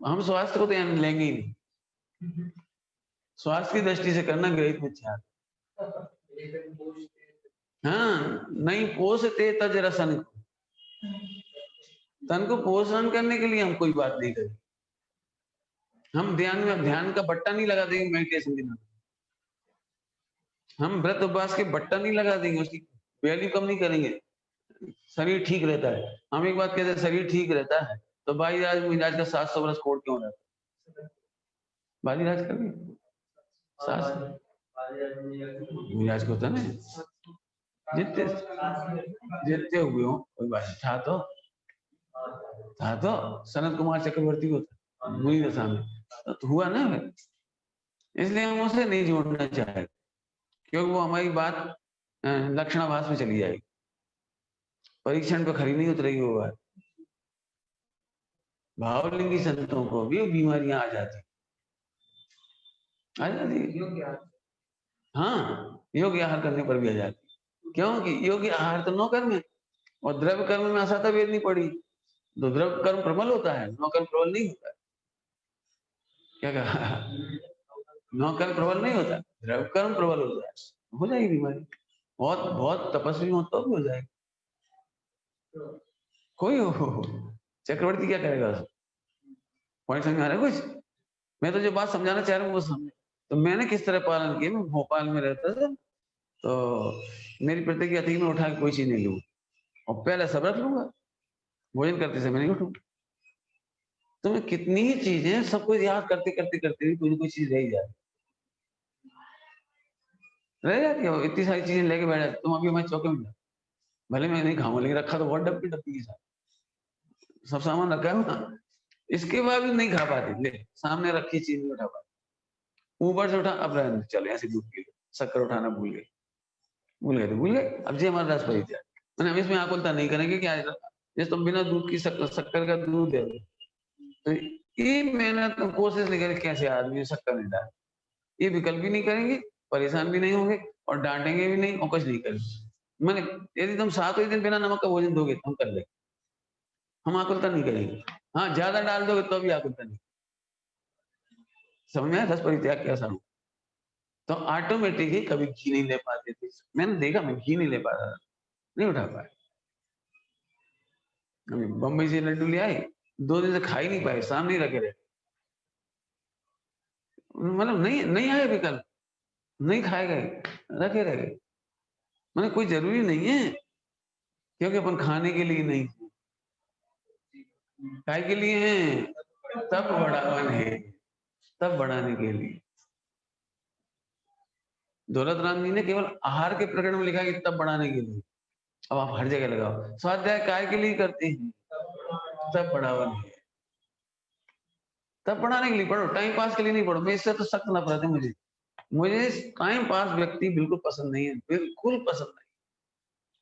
हम स्वास्थ्य को तो यहाँ लेंगे ही नहीं, स्वास्थ्य की दृष्टि से करना ग्रहित मिथ्या। हाँ, नहीं पोषते तज रसन को, तन को पोषण करने के लिए हम कोई बात नहीं करें। हम ध्यान का बट्टा नहीं लगा देंगे मेडिटेशन के नाम, हम व्रत उपवास के बट्टा नहीं लगा देंगे, उसकी वैल्यू कम नहीं करेंगे। शरीर ठीक रहता है, हम एक बात कहते हैं, शरीर ठीक रहता है तो बालीराज मिराज का 700 वर्ष कोट क्यों रहता है? बालीराज का भी 700 मिराज को होता ना, जितने जितने हुए हो कोई बात नहीं, था तो सनत कुमार चक्रवर्ती को था मुनि दशा में, तो हुआ ना, इसलिए हम उसे नहीं जोड़ना चाहते, क्योंकि वो हमारी बात लक्षणाभास में चली जाएगी, परीक्षण पे खरी नहीं उतरेगी वो बात। भावलिंगी संतों को भी बीमारियां आ जाती, हाँ, योग्य आहार करने पर भी आ जाती, क्योंकि योग्य आहार तो नौकर्म है, और द्रव्य कर्म में असाता वेद नहीं पड़ी, तो द्रव्य कर्म प्रबल होता है, नौकर्म प्रबल नहीं होता। क्या कहा? नौकर्म प्रबल नहीं होता, द्रव्य कर्म प्रबल होता है, हो जाएगी बीमारी, बहुत बहुत तपस्वी हो तो भी हो जाएगी। कोई हो, चक्रवर्ती क्या करेगा? पॉइंट समझ में आ रहा है कुछ? मैं तो जो बात समझाना चाह रहा हूँ वो समझे। तो मैंने किस तरह पालन किया, मैं भोपाल में रहता था, तो मेरी प्रतिज्ञा थी मैं उठा के कोई चीज नहीं लूँ, और पहले सब रख लूंगा, भोजन करते समय नहीं उठूंगा। तो मैं कितनी ही चीजें सबको याद करते करते करते भी कोई ना कोई चीज रह जाती है, इतनी सारी चीजें लेके बैठ जाते। तुम अभी हमारे चौके में, भले मैं नहीं खाऊंगा, लेकिन रखा तो बहुत डब्बी डब्बी के साथ सब सामान रखा है ना, इसके बाद भी नहीं खा पाती, ले सामने रखी चीज नहीं उठा पाती, ऊपर से उठा, अब रहने चलो, ऐसे दूध पी लो, शक्कर उठाना भूल गए तो भूल गए, अब जी हमारा रस पड़ी जाए, मैंने हम इसमें आकुलता नहीं करेंगे कि आज जैसे तुम बिना दूध की शक्कर का दूध दे, तो ये मेहनत कोशिश नहीं करें कैसे आदमी शक्कर नहीं डाले, ये विकल्प भी नहीं करेंगे, परेशान भी नहीं होंगे, और डांटेंगे भी नहीं, और कुछ नहीं करेंगे। मैंने यदि तुम 7 दिन बिना नमक का भोजन दोगे तो हम कर लेंगे, हम आकुलता नहीं करेंगे। हाँ, ज्यादा डाल दोगे तो भी आकुलता नहीं, समझ में आया? रस परित्याग कैसा हो, तो ऑटोमेटिकली कभी घी नहीं ले पाते थे, मैंने देखा, मैं घी नहीं ले पा रहा, नहीं उठा पाया। बम्बई से लड्डू ले आए, 2 दिन से खा ही नहीं पाए, सामने ही रखे रहे, मतलब नहीं नहीं आए विकल्प, नहीं खाए गए, रखे रह गए। मैंने कोई जरूरी नहीं है, क्योंकि अपन खाने के लिए नहीं, काय के लिए हैं, तब बढ़ावन है, तब बढ़ाने के लिए। दौलत राम जी ने केवल आहार के प्रकरण में लिखा कि तब बढ़ाने के लिए, अब आप हर जगह लगाओ, स्वाध्याय काय के लिए करते हैं, तब बढ़ावन है, तब बढ़ाने के लिए पढ़ो, टाइम पास के लिए नहीं पढ़ो। मैं इससे तो सख्त नफरत है मुझे, मुझे टाइम पास व्यक्ति बिल्कुल पसंद नहीं है, बिल्कुल पसंद नहीं,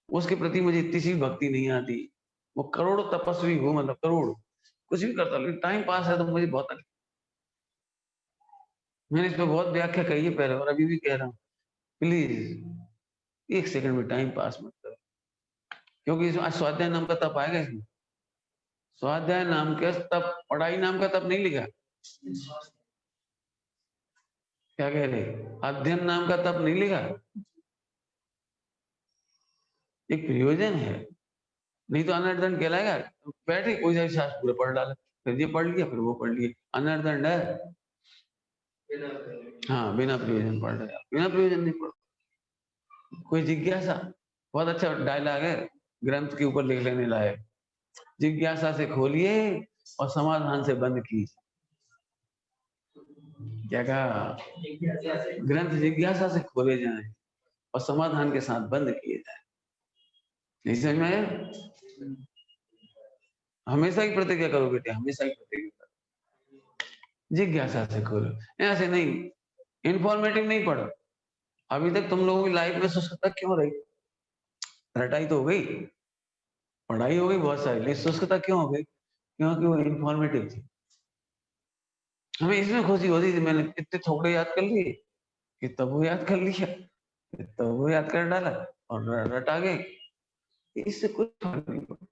उसके प्रति मुझे इतनी सी भक्ति नहीं आती, वो करोड़ तपस्वी हो, मतलब करोड़ कुछ भी करता, लेकिन टाइम पास है तो मुझे बहुत तकलीफ। मैंने इस पर बहुत व्याख्या कही है पहले, और अभी भी कह रहा हूँ, प्लीज 1 सेकंड में टाइम पास मत करो, क्योंकि इसमें आज स्वाध्याय नाम का तप आएगा इसमें, स्वाध्याय नाम के तप, पढ़ाई नाम का तप नहीं लिखा। क्या कह रहे? अध्ययन नाम का तप नहीं लिखा। एक प्रयोजन है, नहीं तो अनर्दंड कहलाएगा। बैठे कोई सा शास्त्र पूरा पढ़ डाला, फिर ये पढ़ लिया, फिर वो पढ़ लिया, अनर्दंड है। हाँ, बिना प्रयोजन पढ़ रहे, बिना प्रयोजन नहीं पढ़। कोई जिज्ञासा, बहुत अच्छा डायलॉग है, ग्रंथ के ऊपर लिख लेने लायक। जिज्ञासा से खोलिए और समाधान से बंद कीजिए। क्या कहा? ग्रंथ जिज्ञासा से खोले जाएं और समाधान के साथ बंद किए जाएं। नहीं समझ में आया? हमेशा ही प्रतिज्ञा करो बेटे, हमेशा ही प्रतिज्ञा करो, जिज्ञासा से खोलो, ऐसे नहीं। इंफॉर्मेटिव नहीं पढ़ो। अभी तक तुम लोगों की लाइफ में शुष्कता क्यों रही? रटाई तो हो गई, पढ़ाई हो गई बहुत सारी, लेकिन शुष्कता क्यों हो गई? क्योंकि वो इंफॉर्मेटिव थी। हमें इसमें खुशी होती थी, मैंने इतने थोड़े याद कर लिए कि तब वो याद कर लिया, तब वो याद कर डाला और रटा गए। इससे कुछ फर्क नहीं पड़ता।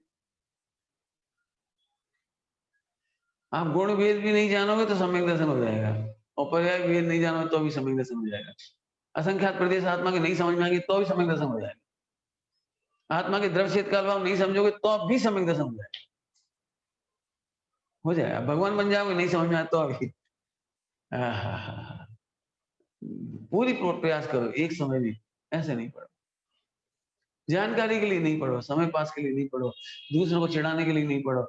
आप गुण भेद भी नहीं जानोगे तो सम्यक दर्शन हो जाएगा, और पर्याय भेद नहीं जानोगे तो भी सम्यक दर्शन हो जाएगा। असंख्यात प्रदेश आत्मा के नहीं समझ में आएंगे तो भी सम्यक दर्शन हो जाएगा। आत्मा के द्रव्य क्षेत्र काल भाव नहीं समझोगे तो भी सम्यक दर्शन हो जाएगा, हो जाएगा। भगवान बन जाओगे, नहीं समझ में आया तो अभी पूरी प्रयास करो, एक समय भी ऐसे नहीं पढ़ो। जानकारी के लिए नहीं पढ़ो, समय पास के लिए नहीं पढ़ो, दूसरों को चिढ़ाने के लिए नहीं पढ़ो।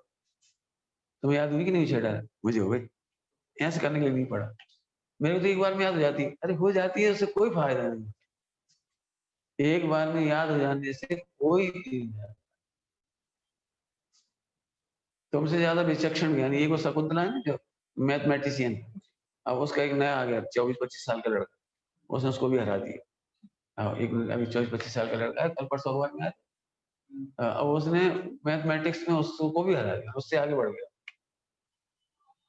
तुम्हें याद हुई कि नहीं चिढ़ा? मुझे हो गई। ऐसे करने के लिए नहीं पढ़ा। मेरे को तो एक बार में याद हो जाती है। अरे हो जाती है, उससे कोई फायदा नहीं। एक बार में याद हो जाने से कोई चीज नहीं। तुमसे ज्यादा विचक्षण ज्ञानी एक वो शकुंतला है ना, जो मैथमेटिशियन, अब उसका एक नया आ गया 24-25 साल का लड़का, उसने उसको भी हरा दिया। एक अभी 24-25 साल का लड़का है, कल परसों अखबार में आया। अब उसने मैथमेटिक्स में उसको भी हरा दिया, उससे आगे बढ़ गया।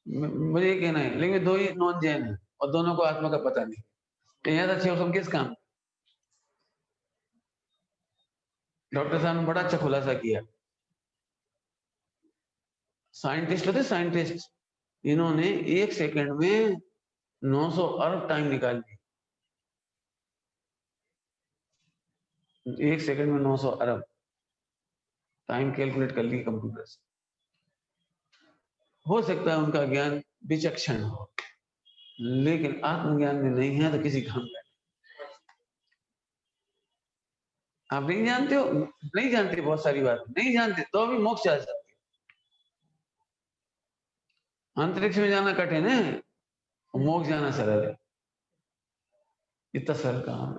मुझे ये कहना है, लेकिन दो ही नॉन जैन है और दोनों को आत्मा का पता नहीं। तो यहाँ अच्छे हो किस काम? डॉक्टर साहब ने बड़ा अच्छा खुलासा किया। साइंटिस्ट होते साइंटिस्ट, इन्होंने 1 सेकंड में 900 अरब टाइम निकाल दी। 1 सेकंड में 900 अरब टाइम कैलकुलेट कर ली कंप्यूटर से। हो सकता है उनका ज्ञान विचक्षण हो, लेकिन आत्मज्ञान में नहीं है तो किसी काम का। आप नहीं जानते हो, नहीं जानते, बहुत सारी बात नहीं जानते तो भी मोक्ष आ सकते। अंतरिक्ष में जाना कठिन है, मोक्ष जाना सरल है। इतना सरल काम।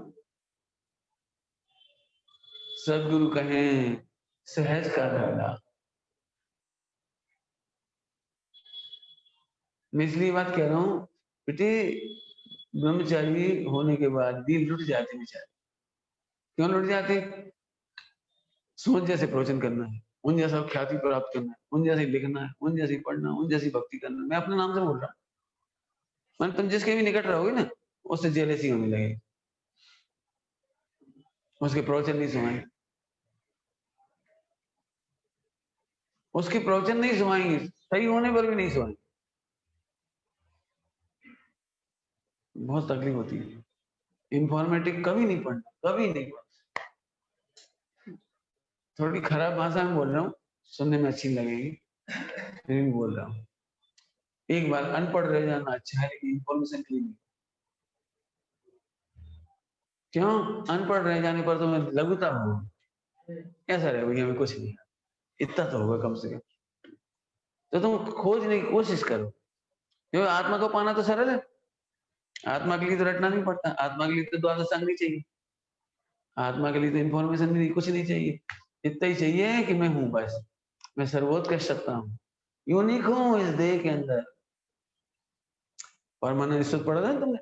सदगुरु कहें सहज का धरना। मैं इसलिए बात कह रहा हूं बेटे, ब्रह्मचारी होने के बाद भी लुट जाते बेचारे। क्यों लुट जाते? सोच जैसे प्रवचन करना है, उन जैसा ख्याति प्राप्त करना है, उन जैसे लिखना है, उन जैसी पढ़ना, उन जैसी भक्ति करना है। मैं अपने नाम से बोल रहा हूँ। मैंने तुम जिसके भी निकट रहोगे ना, उससे जेलसी होने लगेगी, उसके प्रवचन नहीं सुनाएंगे, उसके प्रवचन नहीं सुनाएंगे, सही होने पर भी नहीं सुनाएंगे। बहुत तकलीफ होती है। इंफॉर्मेटिव कभी नहीं पढ़ना, कभी नहीं पढ़ना। थोड़ी खराब भाषा में बोल रहा हूँ, सुनने में अच्छी लगेगी, फिर भी बोल रहा हूँ। एक बार अनपढ़ रह जाना अच्छा है, लेकिन इंफॉर्मेशन के लिए नहीं। क्यों? अनपढ़ रह जाने पर तो मैं लघुता हूँ, ऐसा रहे भैया, मैं कुछ नहीं, इतना तो होगा कम से कम। तो तुम खोजने की कोशिश करो, क्योंकि आत्मा को पाना तो सरल है। आत्मा के लिए तो रटना नहीं पड़ता, आत्मा के लिए तो द्वादश अंग नहीं चाहिए, आत्मा के लिए तो इन्फॉर्मेशन भी कुछ नहीं चाहिए। इतना ही चाहिए कि मैं हूं, बस मैं सर्वोत्कृष्ट सत्ता हूँ, यूनिक हूँ इस देह के अंदर। परमानंद स्तोत्र पढ़ा था तुमने?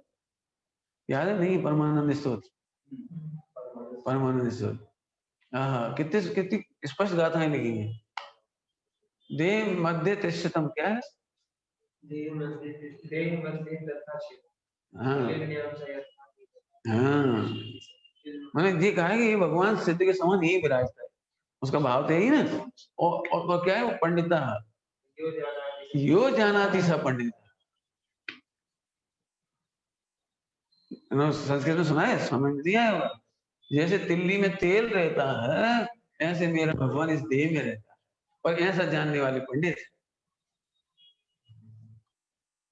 याद है? नहीं, परमानंद स्तोत्र, परमानंद स्तोत्र। हाँ, कितनी कितनी स्पष्ट गाथाएं लिखी हैं। देह मध्य तिष्ठतम, क्या है? हाँ हाँ, मैंने ये कहा है कि ये भगवान सिद्ध के समान यही विराजता है, उसका भाव तो यही ना। और क्या है? वो पंडिता यो जानाति स पंडित। संस्कृत में सुना है, समझ में नहीं आया होगा। जैसे तिल्ली में तेल रहता है, ऐसे मेरा भगवान इस देह में रहता है। और ऐसा जानने वाले पंडित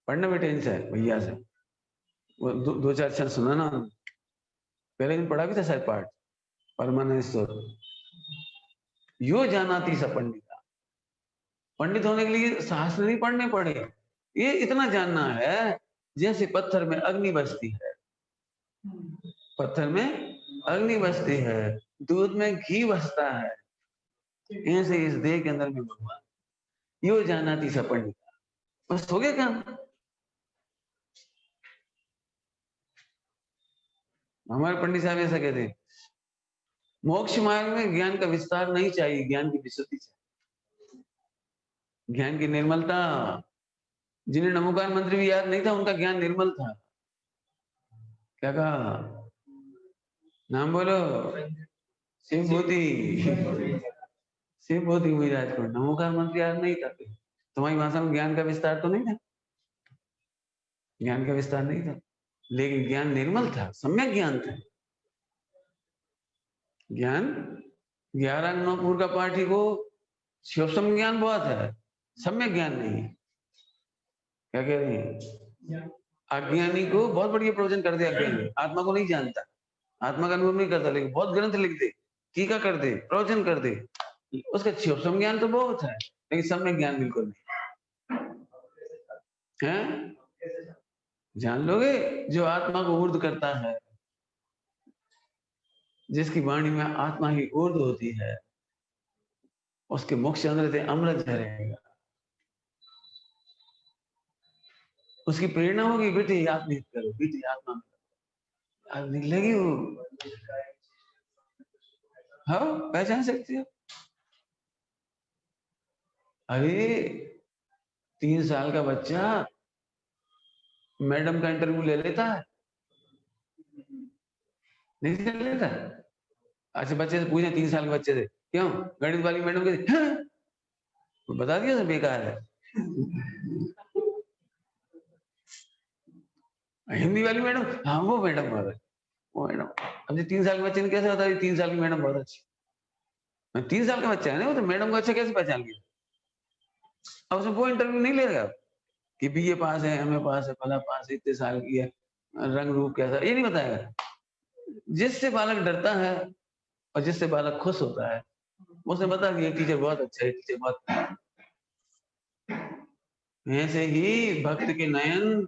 पढ़ना बेटे इनसे, भैया से। वो दो चार अक्षर सुना ना, पहले दिन पढ़ा भी था शायद पाठ, परमानेश्वर। यो जानाति स पंडिता। पंडित होने के लिए शास्त्र नहीं पढ़ने पड़े, ये इतना जानना है जैसे पत्थर में अग्नि बसती है, पत्थर में अग्नि बसती है, दूध में घी बसता है, ऐसे इस देह के अंदर में भगवान। यो जानाति स पंडिता, बस हो गया काम। हमारे पंडित साहब ऐसा कहते हैं, मोक्ष मार्ग में ज्ञान का विस्तार नहीं चाहिए, ज्ञान की विशुद्धि चाहिए, ज्ञान की निर्मलता। जिन्हें नमोकार मंत्र भी याद नहीं था, उनका ज्ञान निर्मल था। क्या कहा? नाम बोलो। शिवभूति। शिवभूति हुई राजकोट। नमोकार मंत्र याद नहीं था, तुम्हारी भाषा में ज्ञान का विस्तार तो नहीं था, ज्ञान का विस्तार नहीं था, लेकिन ज्ञान निर्मल था, सम्यक ज्ञान था। ज्ञान 11 नौपुर का पाठी को सूक्ष्म ज्ञान बहुत है, सम्यक ज्ञान नहीं है। क्या कह रहे हैं? अज्ञानी को बहुत बढ़िया प्रवचन कर दे, अज्ञानी आत्मा को नहीं जानता, आत्मा का अनुभव नहीं करता, लेकिन बहुत ग्रंथ लिख दे, टीका कर दे, प्रवचन कर दे, उसका सूक्ष्म ज्ञान तो बहुत है, लेकिन सम्यक ज्ञान बिल्कुल नहीं है। जान लोगे जो आत्मा को ऊर्ध्व करता है, जिसकी वाणी में आत्मा ही ऊर्ध्व होती है, उसके मुख से अंदर से अमृत झरेगा। उसकी प्रेरणा होगी, बेटे याद नहीं करो, बेटे आत्मा में नहीं लगी वो। हाँ, पहचान सकते हो। अरे 3 साल का बच्चा मैडम का इंटरव्यू ले लेता है, नहीं ले लेता? अच्छा, बच्चे से पूछे, 3 साल के बच्चे से, क्यों गणित वाली मैडम के हाँ? बता दिया था बेकार है। हिंदी वाली मैडम, हाँ वो मैडम बहुत अच्छी, वो मैडम। अब 3 साल के बच्चे ने कैसे बता दी 3 साल की मैडम बहुत अच्छी? 3 साल का बच्चा है ना, वो तो मैडम को अच्छा कैसे पहचान लिया? अब उसमें वो इंटरव्यू नहीं लेगा कि बीए पास है, एमए पास है, फला पास है, इतने साल की है, रंग रूप कैसा, ये नहीं बताएगा। जिससे बालक डरता है और जिससे बालक खुश होता है, उसने बता दिया टीचर बहुत अच्छा है, टीचर बहुत। ऐसे ही भक्त के नयन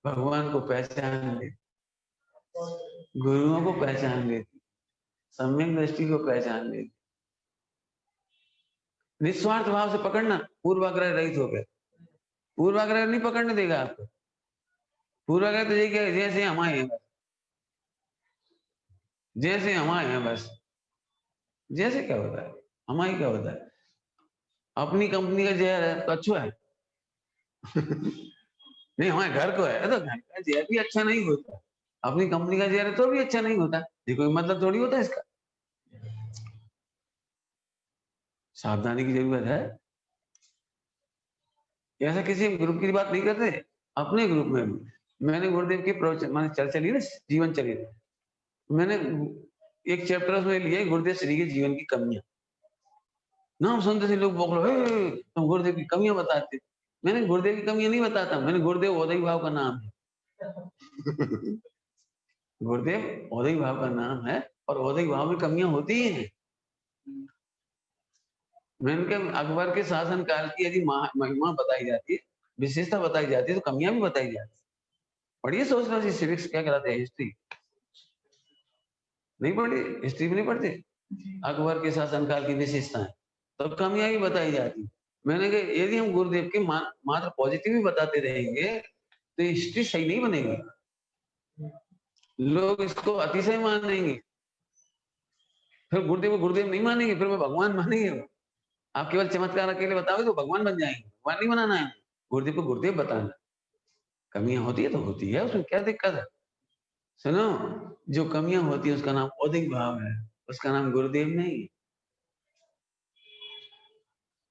भगवान को पहचान ले, गुरुओं को पहचान लेती, सम्यक दृष्टि को पहचान लेती। निस्वार्थ भाव से पकड़ना, पूर्वाग्रह रहित हो गए। पूर्वाग्रह नहीं पकड़ने देगा आपको। पूर्वाग्रह तो यही क्या, जैसे हम आए हैं बस, जैसे हम आए हैं बस। जैसे क्या होता है, हमारी क्या होता है? अपनी कंपनी का जहर है तो अच्छा है। नहीं, हमारे घर को है तो घर का जहर भी अच्छा नहीं होता, अपनी कंपनी का जहर है तो भी अच्छा नहीं होता। ये कोई मतलब थोड़ी होता है इसका। सावधानी की जरूरत है। ऐसा किसी ग्रुप की बात नहीं करते, अपने ग्रुप में भी। मैंने गुरुदेव की प्रवचन, मैंने चर्चा ली ना, जीवन चरित्र, मैंने एक चैप्टर उसमें लिया गुरुदेव श्री के जीवन की कमियां। नाम सुनते थे लोग बोल रहे, तुम गुरुदेव की कमियां बताते। मैंने गुरुदेव की कमियां नहीं बताता, मैंने गुरुदेव औदई भाव का नाम है। गुरुदेव औदई भाव का नाम है, और औदई भाव में कमियां होती ही हैं। मैंने कहा अकबर के शासन काल की यदि महिमा बताई जाती है, विशेषता बताई जाती है, तो कमियां भी बताई जाती है। पढ़िए सोशलॉजी, सिविक्स क्या कराते हैं, हिस्ट्री नहीं पढ़ी? हिस्ट्री में नहीं पढ़ते अकबर के शासनकाल की विशेषताएं, तो कमियां भी बताई जाती। मैंने कहा यदि हम गुरुदेव के मात्र पॉजिटिव ही बताते रहेंगे तो हिस्ट्री सही नहीं बनेगी, लोग इसको अतिशय मानेंगे, फिर गुरुदेव को गुरुदेव नहीं मानेंगे, फिर वो भगवान मानेंगे। आप केवल चमत्कार अकेले बताओगे तो भगवान बन जाएंगे, भगवान नहीं बनाना है, गुरुदेव को गुरुदेव बताना। कमियां होती है तो होती है, उसमें क्या दिक्कत है? सुनो, जो कमियां होती है उसका नाम औदिक भाव है, उसका नाम गुरुदेव नहीं।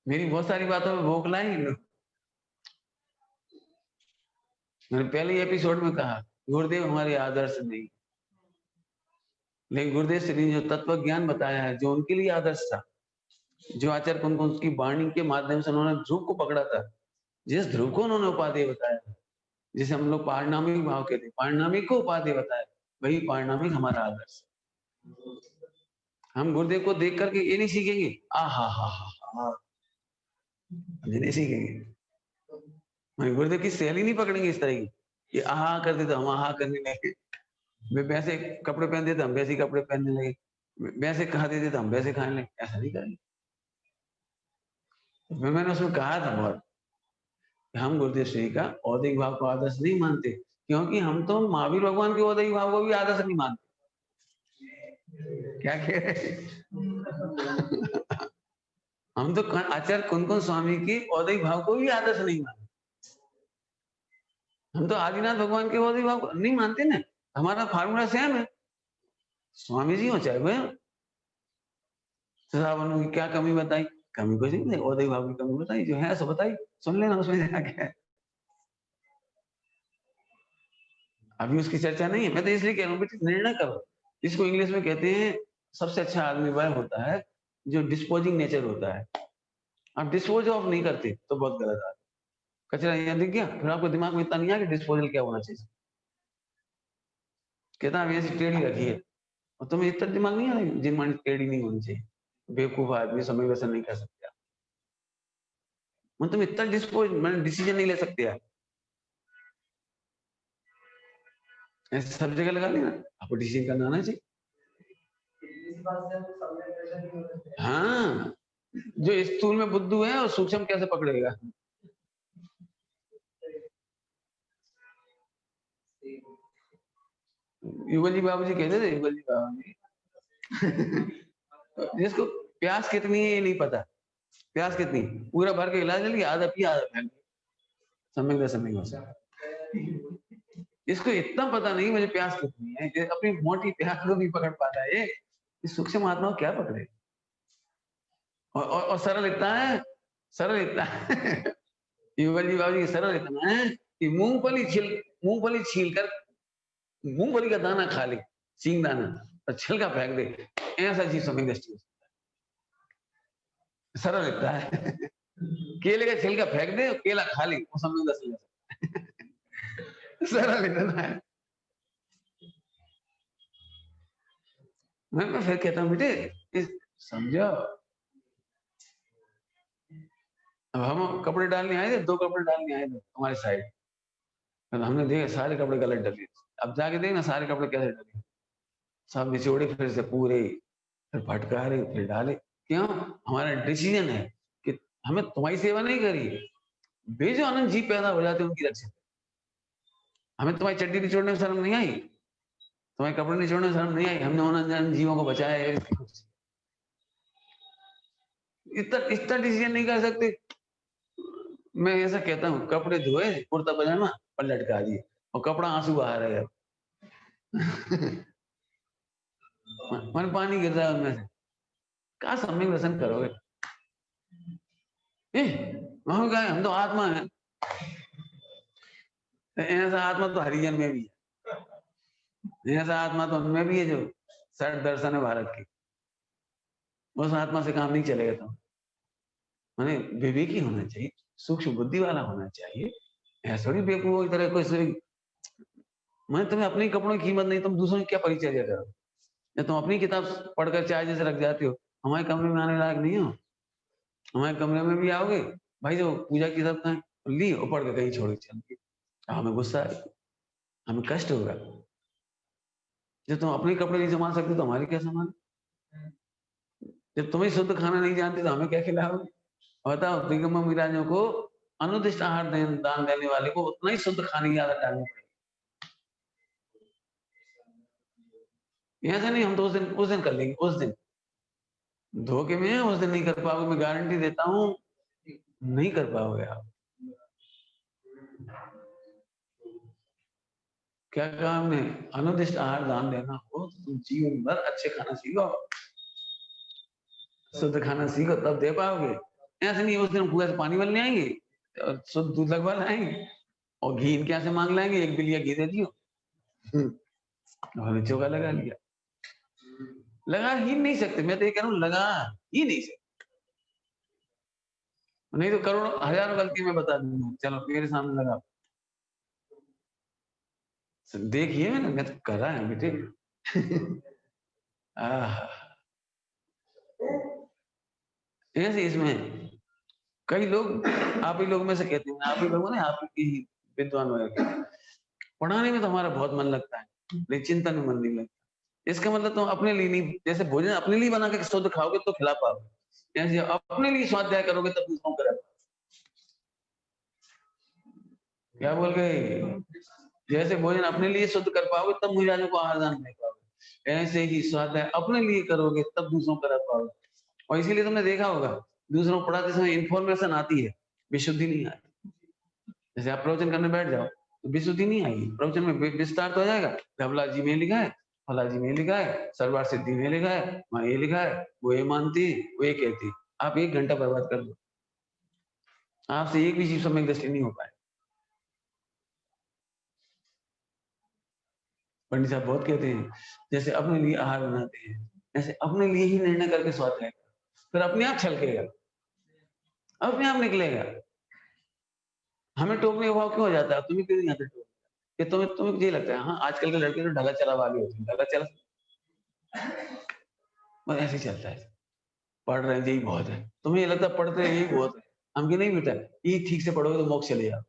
मेरी बहुत सारी बातों में भोंक लाई लोग, मैंने पहले एपिसोड में कहा गुरुदेव हमारे आदर्श नहीं, लेकिन गुरुदेव श्री ने जो तत्व ज्ञान बताया है, जो उनके लिए आदर्श था, जो आचार्य कुंकुम की वाणी के माध्यम से उन्होंने ध्रुव को पकड़ा था, जिस ध्रुव को उन्होंने उपाधि बताया, जिसे हम लोग पारिणामिक भाव कहते हैं, पारिणामिक को उपाधि बताया, वही पारिणामिक हमारा आदर्श। हम गुरुदेव को देख करके ये नहीं सीखेंगे हा, नहीं सीखेंगे। गुरुदेव की शैली नहीं पकड़ेंगे इस तरह की, ये आहा करते तो हम आहा करने लगे, वे वैसे कपड़े पहनते तो हम वैसे कपड़े पहनने लगे, वैसे खाते थे तो हम वैसे खाने लगे, ऐसा नहीं करेंगे। मैंने उसमें कहा था बहुत, हम गुरुदेव श्री का औदिक भाव को आदर्श नहीं मानते, क्योंकि हम तो महावीर भगवान के औदिक भाव को भी आदर्श नहीं मानते। क्या कह रहे हम तो आचार्य कुंकुम स्वामी की औदिक भाव को भी आदर्श नहीं मानते। हम तो आदिनाथ भगवान के औदिक भाव को नहीं मानते ना, हमारा फार्मूला सेम है। स्वामी जी हो चाहे वह श्रावण की क्या कमी बताई, कमी कुछ नहीं, औदिक भाव की कमी बताई, जो है सो बताई, सुन लेना उसमें जाके। अभी उसकी चर्चा नहीं है, मैं तो इसलिए कह रहा हूँ बेटे निर्णय करो। इसको इंग्लिश में कहते हैं सबसे अच्छा आदमी वह होता है जो डिस्पोजिंग नेचर होता है। आप डिस्पोज ऑफ नहीं करते तो बहुत गलत बात। कचरा यहाँ दिख गया, फिर आपको दिमाग में इतना नहीं आया कि डिस्पोजल क्या होना चाहिए। कहता है ऐसी टेढ़ी रखी है, और तुम्हें इतना दिमाग नहीं आ रहा जिन मान टेढ़ी नहीं होनी चाहिए। बेवकूफ आदमी समय वैसा नहीं कर सकते। तुम इतना डिस्पोज मैंने डिसीजन नहीं ले सकते यार, ऐसे सब जगह लगा लेना, आपको डिसीजन करना आना चाहिए। हाँ, जो स्थूल में बुद्धू है और सूक्ष्म कैसे पकड़ेगा। युगल जी बाबू जी कहते थे, युगल जी बाबू जी जिसको प्यास कितनी है ये नहीं पता, प्यास कितनी पूरा भर के इलाज लिया, आधा पिया आधा फेंक, समझ इसको इतना पता नहीं मुझे प्यास कितनी है, कि अपनी मोटी प्यास को भी पकड़ पाता है ये सूक्ष्म आत्मा क्या पकड़े। और सरल इतना है, सरल इतना है युगल जी बाबू जी सरल इतना है कि मूंगफली छील कर मूंगफली का दाना खा ले, सींग दाना, और छिलका फेंक दे, ऐसा चीज समझ दृष्टि सरल इतना है केले का छिलका फेंक दे, केला खा ली, वो समझ सरल इतना है। मैं फिर कहता हूँ बेटे समझो, अब हम कपड़े डालने आए थे, 2 कपड़े डालने आए थे हमारे साइड, हमने देखा सारे कपड़े गलत डले। अब जाके देखना सारे कपड़े कैसे डले, सब निचोड़े फिर से पूरे, फिर फटकारे, फिर डाले। क्यों? हमारा डिसीजन है कि हमें तुम्हारी सेवा नहीं करी, वे जो अनंत जीव पैदा हो जाते हैं उनकी रक्षा। हमें तुम्हारी चड्डी निचोड़ने में शर्म नहीं आई, तुम्हारे कपड़े निचोड़ने में शर्म नहीं आई, हमने उन जीवों को बचाया है। इतना डिसीजन नहीं कर सकते। मैं ऐसा कहता हूँ, कपड़े धोए, कुर्ता पजामा और लटका दिए, और कपड़ा आंसू आ रहे हैं मन पानी गिर रहा है उनमें से, कहा सम्यक दर्शन करोगे। हम कहा हम तो आत्मा है, ऐसा आत्मा तो हरिजन में भी है, ऐसा आत्मा तो उनमें भी है जो सर दर्शन है भारत की, उस आत्मा से काम नहीं चलेगा। तो मैंने विवेकी होना चाहिए, सूक्ष्म बुद्धि वाला होना चाहिए, ऐसा थोड़ी बेवकूफ की तरह कोई। मैं तुम्हें अपने कपड़ों की कीमत नहीं, तुम दूसरों की क्या परिचय दे रहे हो, या तुम अपनी किताब पढ़कर चाय जैसे रख जाते हो, हमारे कमरे में आने लायक नहीं हो। हमारे कमरे में भी आओगे भाई, जो पूजा की किताब कहाँ ली और पढ़ के कहीं छोड़ चल गई, हमें गुस्सा है, हमें कष्ट होगा। जब तुम अपने कपड़े नहीं संभाल सकते तो हमारे क्या संभाल, जब तुम्हें शुद्ध खाना नहीं जानते तो हमें क्या खिलाओगे। बताओ, दिगंबर मिराजों को अनुदिष्ट आहार दान देने वाले को उतना ही शुद्ध खाने की आदत डालनी पड़ेगी। ऐसा नहीं हम तो उस दिन कर लेंगे, उस दिन धोखे में उस दिन नहीं कर पाओगे, मैं गारंटी देता हूं नहीं कर पाओगे आप। क्या कहा हमने, अनुदिष्ट आहार दान देना हो तो तुम जीवन भर अच्छे खाना सीखो, शुद्ध खाना सीखो, तब दे पाओगे। ऐसे नहीं उस दिन कुएं से पानी भरने आएंगे और शुद्ध दूध लगवा लाएंगे और घी इनके यहाँ से मांग लेंगे, 1 बिलिया घी दे दियो। और चोखा लगा लिया। लगा ही नहीं सकते, मैं तो ये कह रहा हूँ लगा ही नहीं सकते। नहीं तो करोड़ों हजारों गलती मैं बता दूंगा, चलो मेरे सामने लगा। देखिए मैं तो कर रहा है बेटे। ऐसे इसमें कई लोग आप ही लोग में से कहते हैं, आप ही लोग ना, आप ही विद्वान वगैरह, पढ़ाने में तो हमारा बहुत मन लगता है, लेकिन चिंतन में मन नहीं लगता। इसका मतलब तुम अपने लिए नहीं, जैसे भोजन अपने लिए बना के शुद्ध खाओगे तो खिला पाओगे, ऐसे अपने लिए स्वाध्याय करोगे तब दूसरों को करा। क्या बोल गए? जैसे भोजन अपने लिए शुद्ध कर पाओगे तब मुझे को आहार दान दे पाओगे, ऐसे ही स्वाध्याय अपने लिए करोगे तब दूसरों को करा पाओगे। और इसीलिए तुमने देखा होगा दूसरों को पढ़ाते समय इन्फॉर्मेशन आती है, विशुद्धि नहीं आती। जैसे आप प्रवचन करने बैठ जाओ तो विशुद्धि नहीं आएगी, प्रवचन में विस्तार तो हो जाएगा, धवला जी में लिखा है, फला जी में लिखा है, सर्वार सिद्धि में लिखा है, वहां ये लिखा है, वो ये मानती, वो ये कहती। आप 1 घंटा बर्बाद कर दो, आपसे एक भी चीज सम्यक दृष्टि नहीं हो पाए। पंडित साहब बहुत कहते हैं जैसे अपने लिए आहार बनाते हैं, ऐसे अपने लिए ही निर्णय करके स्वाध्याय करो, फिर अपने आप छलकेगा, अपने आप निकलेगा। हमें टोकने का भाव क्यों हो जाता है? तुम्हें क्यों नहीं आता टोक? ये तुम्हें तुम्हें ये लगता है हाँ आजकल के लड़के तो ढला चला वाले होते हैं, ढला चला बस ऐसे ही चलता है, पढ़ रहे हैं यही बहुत है। तुम्हें ये लगता है पढ़ते हैं यही बहुत है, हम की नहीं बेटा, ये ठीक से पढ़ोगे तो मोक्ष चले जाओ।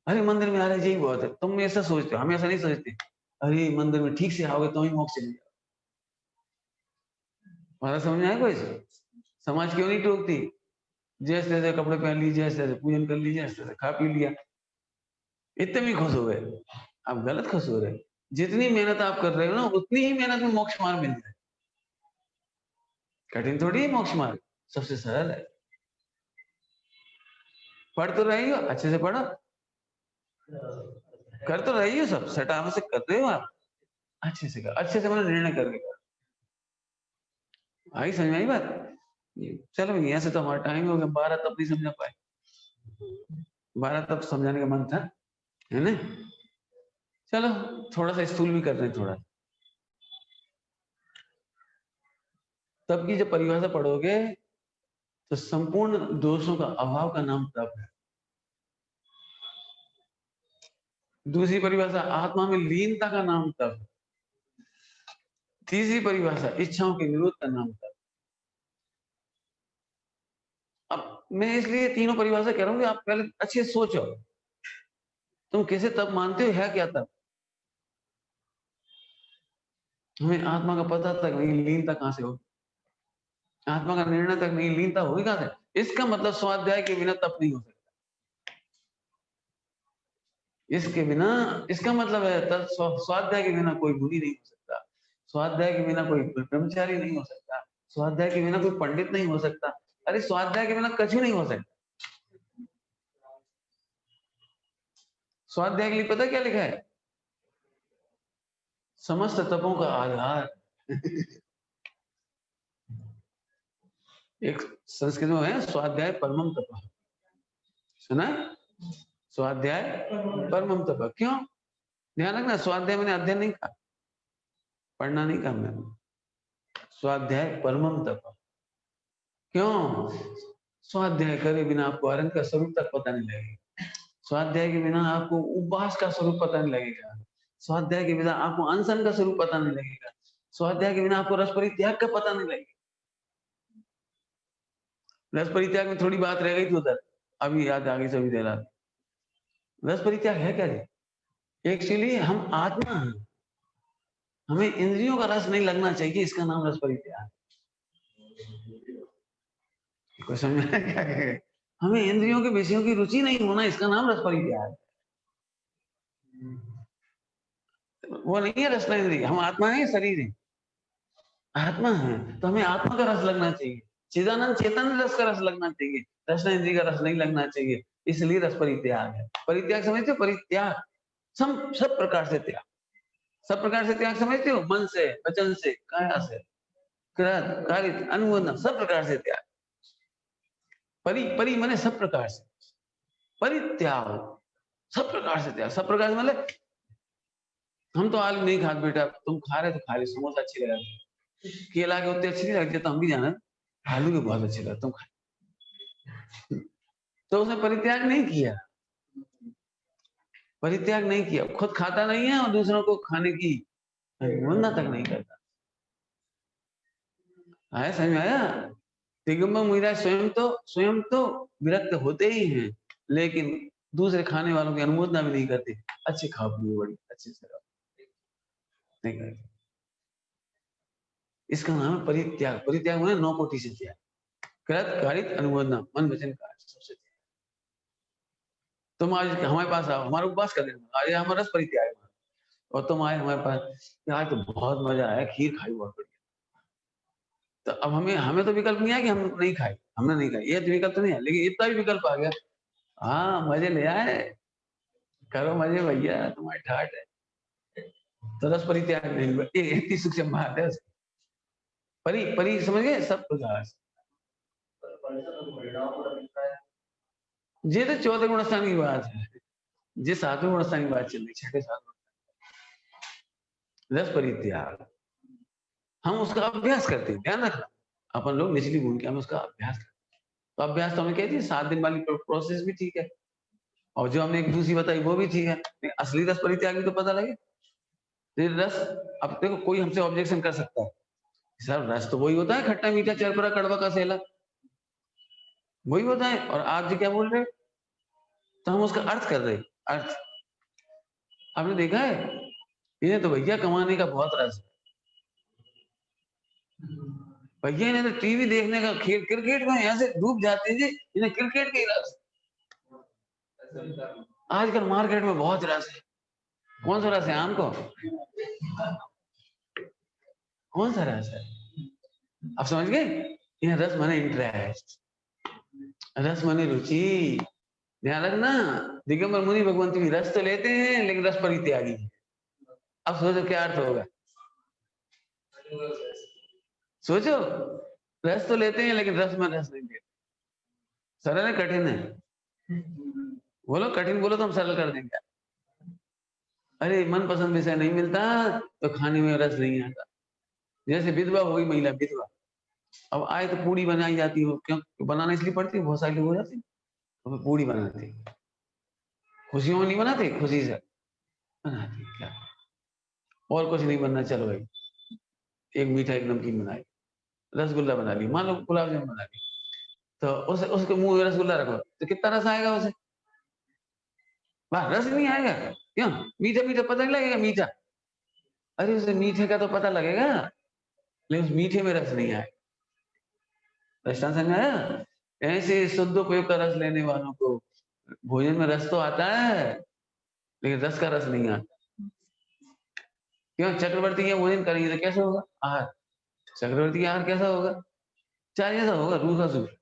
अरे मंदिर में आ रहे यही बहुत है, तुम ऐसा सोचते हो, हम ऐसा नहीं सोचते। अरे मंदिर में ठीक से आओगे तो ही मोक्ष चले जाओ। हमारा समझ में आया कोई? समाज क्यों नहीं टोकती? जैसे तैसे कपड़े पहन लीजिए, जैसे तैसे पूजन कर लीजिए, जैसे तैसे खा पी लिया, इतने भी खुश हो गए। आप गलत खुश हो रहे। जितनी मेहनत आप कर रहे हो ना उतनी ही मेहनत में मोक्ष मार्ग मिल जाए। कठिन थोड़ी है मोक्ष मार्ग, सबसे सरल है। पढ़ तो रही हो, अच्छे से पढ़ो, कर तो रही हो, सब सटावे से कर रहे हो आप, अच्छे से कर, अच्छे से मैंने निर्णय करके कर। आई समझ में आई बात? चलो यहाँ से तो हमारा टाइम हो गया, 12 तब नहीं समझा पाए, 12 तब समझाने का मन था, है ना? चलो थोड़ा सा स्थूल भी कर रहे हैं थोड़ा। तब की जब परिभाषा पढ़ोगे तो संपूर्ण दोषों का अभाव का नाम तप है। दूसरी परिभाषा आत्मा में लीनता का नाम तप है। तीसरी परिभाषा इच्छाओं के विरोध का नाम तप। अब मैं इसलिए तीनों परिभाषा कह रहा हूँ कि आप पहले अच्छे से सोचो, तुम किसे तप मानते हो, है क्या तप? हमें आत्मा का पता तक नहीं, लीनता कहां से होगी? आत्मा का निर्णय तक नहीं, लीनता होगी कहां से? इसका मतलब स्वाध्याय के बिना तप नहीं हो सकता। इसके बिना, इसका मतलब है स्वाध्याय के बिना कोई मुनि नहीं हो सकता, स्वाध्याय के बिना कोई ब्रह्मचारी नहीं हो सकता, स्वाध्याय के बिना कोई पंडित नहीं हो सकता। अरे स्वाध्याय के बिना कछु नहीं हो सकता। स्वाध्याय के लिए पता क्या लिखा है? समस्त तपों का आधार। एक संस्कृत में है स्वाध्याय परमम तप, सुना? स्वाध्याय परमम तप। क्यों? ध्यान रखना, स्वाध्याय मैंने अध्ययन नहीं कहा, पढ़ना नहीं कहा मैंने, स्वाध्याय परमम तप। क्यों? स्वाध्याय करे बिना आपको अरंग का स्वरूप तक पता नहीं लगेगा, स्वाध्याय के बिना आपको उपवास का स्वरूप पता नहीं लगेगा, स्वाध्याय के बिना आपको अनशन का स्वरूप पता नहीं लगेगा, स्वाध्याय के बिना आपको रस परित्याग का पता नहीं लगेगा। रस परित्याग में थोड़ी बात रह गई थी उधर, अभी याद आ गई सभी दे रहा। रस परित्याग है क्या? एक्चुअली हम आत्मा हैं, हमें इंद्रियों का रस नहीं लगना चाहिए, इसका नाम रस परित्याग। कोई समझ में क्या है? हमें इंद्रियों के विषयों की रुचि नहीं होना, इसका नाम रस परित्याग। वो नहीं है रसना इंद्रिय, हम आत्मा है, शरीर है, आत्मा है तो हमें आत्मा का रस लगना चाहिए, चिदानंद चेतन रस का रस लगना चाहिए, रसना इंद्रिय का रस नहीं लगना चाहिए, इसलिए रस परित्याग है। परित्याग समझते हो? परित्याग सब प्रकार से त्याग, सब प्रकार से त्याग समझते हो? मन से, वचन से, काया से, क्रोध, कारित, अनुमोदन, सब प्रकार से त्याग। परि परि माने सब प्रकार से परित्याग। सब प्रकार से त्याग, सब प्रकार से मतलब हम तो आलू नहीं खाते बेटा, तुम खा रहे तो खा रहे, समोसा अच्छी लगा, केला के उतने अच्छी नहीं लगती तो हम भी जाना, आलू के बहुत अच्छे लगते तुम खा। तो उसने परित्याग नहीं किया, परित्याग नहीं किया, खुद खाता नहीं है और दूसरों को खाने की वंदना तक नहीं करता। आया समझ में आया? दिगंबर मुनिराज स्वयं तो विरक्त होते ही हैं, लेकिन दूसरे खाने वालों की अनुमोदना भी नहीं करते। अच्छे खाओ पियो, बड़ी अच्छे से रहो, नहीं करते। इसका नाम है परित्याग। परित्याग माने 9 कोटि से त्याग, कृत कारित अनुमोदना, मन वचन कार्य सबसे त्याग। तुम आज हमारे पास आओ, हमारा उपवास कर देना, आज हमारा रस परित्याग है, और तुम आए हमारे पास, आज तो बहुत मजा आया, खीर खाई बहुत बढ़िया। तो अब हमें हमें तो विकल्प नहीं है कि हम नहीं खाए, हमने नहीं खाई, ये तो विकल्प नहीं है, लेकिन इतना भी विकल्प आ गया, हाँ मजे ले आए, करो मजे भैया, तुम्हारी ठाट है। तो रस परित्याग नहीं हुआ, ये इतनी सूक्ष्म बात है। परी परी समझ गए सब प्रकार से। ये तो 14 गुण स्थान की बात है, ये 7वें गुण स्थान की बात चल रही, 6 7 रस परित्याग। हम उसका अभ्यास करते हैं, ध्यान रखना, अपन लोग निचली गुण के हम उसका अभ्यास करते हैं। तो अभ्यास तो हमें कहती है 7 दिन वाली प्रोसेस भी ठीक है, और जो हमने एक दूसरी बताई वो भी ठीक है, असली रस परित्याग भी तो पता लगे। रस, अब देखो कोई हमसे ऑब्जेक्शन कर सकता है, सर रस तो वही होता है, खट्टा मीठा चरपरा कड़वा का सेला, वही होता है, और आप जी क्या बोल रहे हो? तो हम उसका अर्थ कर रहे हैं, अर्थ। आपने देखा है, इन्हें तो भैया कमाने का बहुत रस है, भैया इन्हें तो टीवी देखने का, खेल क्रिकेट में यहाँ से डूब जाते हैं जी, इन्हें क्रिकेट के रस। आजकल मार्केट में बहुत रस है, कौन सा रस है आम को, कौन सा रस है? आप समझ गए? यह रस माने इंटरेस्ट, रस माने रुचि। ध्यान रखना, दिगंबर मुनि भगवंत भी रस तो लेते हैं, लेकिन रस परित्यागी है। अब सोचो क्या अर्थ होगा, सोचो, रस तो लेते हैं लेकिन रस में रस नहीं लेते। सरल है कठिन है? बोलो कठिन, बोलो तो हम सरल कर देंगे। अरे मन पसंद विषय नहीं मिलता तो खाने में रस नहीं आता। जैसे विधवा हो गई महिला, विधवा, अब आए तो पूड़ी बनाई जाती हो, क्यों बनाना इसलिए पड़ती है, बहुत सारे लोग हो जाते हैं तो पूड़ी बनाते, खुशियों में नहीं बनाते, खुशी से बनाते क्या, और कुछ नहीं बनना, चलो भाई एक मीठा एक नमकीन बनाए, रसगुल्ला बना ली, मान लो गुलाब जामुन बना ली, तो उसके मुंह में रसगुल्ला रखो तो कितना रस आएगा उसे? वाह, रस नहीं आएगा, क्यों? मीठा मीठा पता नहीं लगेगा मीठा, अरे उसे मीठे का तो पता लगेगा, लेकिन उस मीठे में रस नहीं आएगा। दृष्टांत समझ में आया? ऐसे शुद्ध उपयोग का रस लेने वालों को भोजन में रस तो आता है, लेकिन रस का रस नहीं आता। क्यों? चक्रवर्ती के भोजन करेंगे तो कैसे होगा आहार? चक्रवर्ती का आहार कैसा होगा? चाहे ऐसा होगा रूखा सूखा,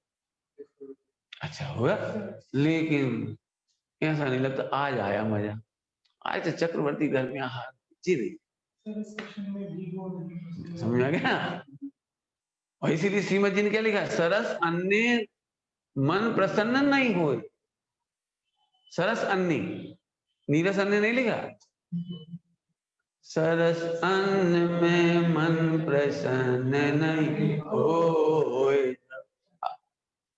अच्छा होगा, लेकिन ऐसा नहीं लगता आज आया मजा, आज तो चक्रवर्ती घर में आहार जी नहीं, समझ में आ गया? और इसीलिए श्रीमद जी ने क्या लिखा, सरस अन्य मन प्रसन्न नहीं हो, सरस अन्य, नीरस अन्य नहीं लिखा, सरस अन्न में मन प्रसन्न नहीं होए,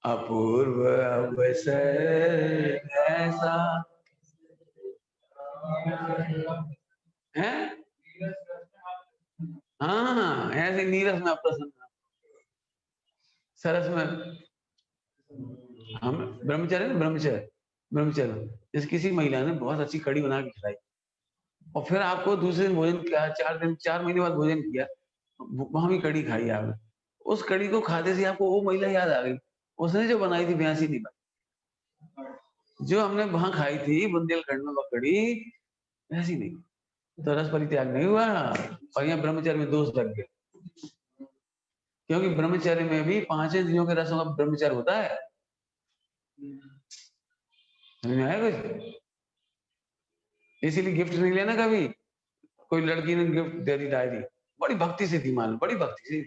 अपूर्व अवसर ऐसा है। हाँ, ऐसे नीरस में अप्रसन्न, सरस में हम ब्रह्मचर्य, ब्रह्मचर्य ब्रह्मचर्य, जैसे किसी महिला ने बहुत अच्छी कड़ी बना के खिलाई, और फिर आपको दूसरे दिन भोजन किया, 4 महीने बाद भोजन किया, वहां भी कड़ी खाई आपने, उस कड़ी को खाते से आपको वो महिला याद आ गई, उसने जो बनाई थी भैंसी नहीं बनाई, जो हमने वहां खाई थी बुंदेलखंड में वो कड़ी, ऐसी नहीं, तो रस परित्याग नहीं हुआ, और यहाँ ब्रह्मचर्य में दोष लग गया, क्योंकि ब्रह्मचर्य में भी 5 इंद्रियों के रसों का ब्रह्मचर्य होता है। समझ में आया कुछ? इसीलिए गिफ्ट नहीं लेना कभी, कोई लड़की ने गिफ्ट दे दी डायरी, बड़ी भक्ति से थी, मान बड़ी भक्ति से,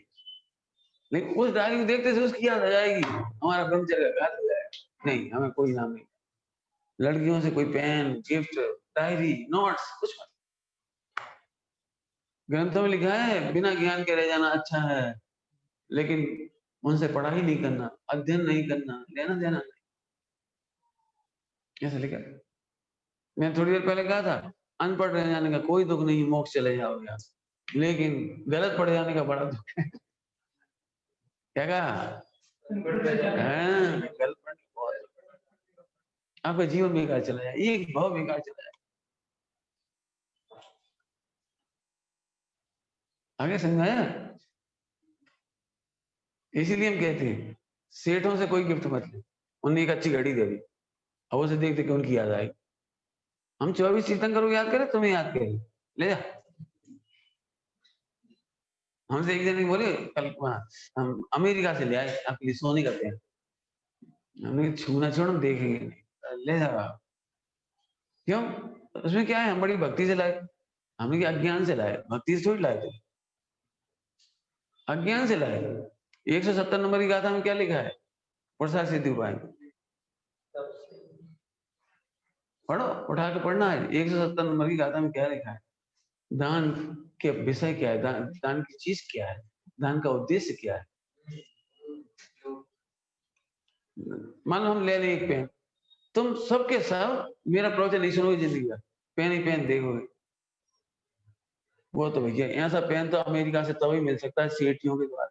लेकिन उस डायरी को देखते से उसकी याद आ जाएगी, हमारा ब्रह्मचर्य का घात हो जाएगा, नहीं हमें कोई नाम नहीं, लड़कियों से कोई पेन, गिफ्ट, डायरी, नोट्स कुछ मत। ग्रंथों में लिखा है बिना ज्ञान के रह जाना अच्छा है, लेकिन उनसे पढ़ाई नहीं करना, अध्ययन नहीं करना, लेना देना नहीं। कैसे लिखा? मैं थोड़ी देर पहले कहा था अनपढ़ रह जाने का कोई दुख नहीं, मोक्ष चले जाओगे आप, लेकिन गलत पढ़ जाने का बड़ा दुख है। क्या कहा? हाँ, गलत पढ़ने का बहुत दुख है। आपका जीवन बेकार चला जाए, एक भाव बेकार चला जाए। आगे समझाया? इसीलिए हम कहते हैं सेठों से कोई गिफ्ट मत ले। उन्हें एक अच्छी घड़ी दे दी, अब उसे देखते कि उनकी याद आई। हम 24 तीर्थंकर को याद करें, तुम्हें याद करें, ले जा। हमसे एक जन बोले कल हम अमेरिका से ले आए आपके लिए सोने का पेन। हमने छूना छोड़, हम देखेंगे नहीं, ले जा। क्यों? उसमें क्या है? हम बड़ी भक्ति से लाए। हमने क्या अज्ञान से लाए, भक्ति से थोड़ी लाए थे, अज्ञान से लाए। 170 नंबर की गाथा में क्या लिखा है? पुरुषार्थ सिद्धि उपाय पढ़ो, उठा के पढ़ना है। 170 नंबर की गाथा में क्या लिखा है? दान के विषय क्या है, दान की चीज क्या है, दान का उद्देश्य क्या है। मान लो हम ले लें एक पेन, तुम सबके सब मेरा प्रवचन नहीं सुनोगे जिंदगी भर, पेन ही पेन देखोगे। वो तो भैया ऐसा पेन तो अमेरिका से तभी मिल सकता है सीएटीओ के द्वारा,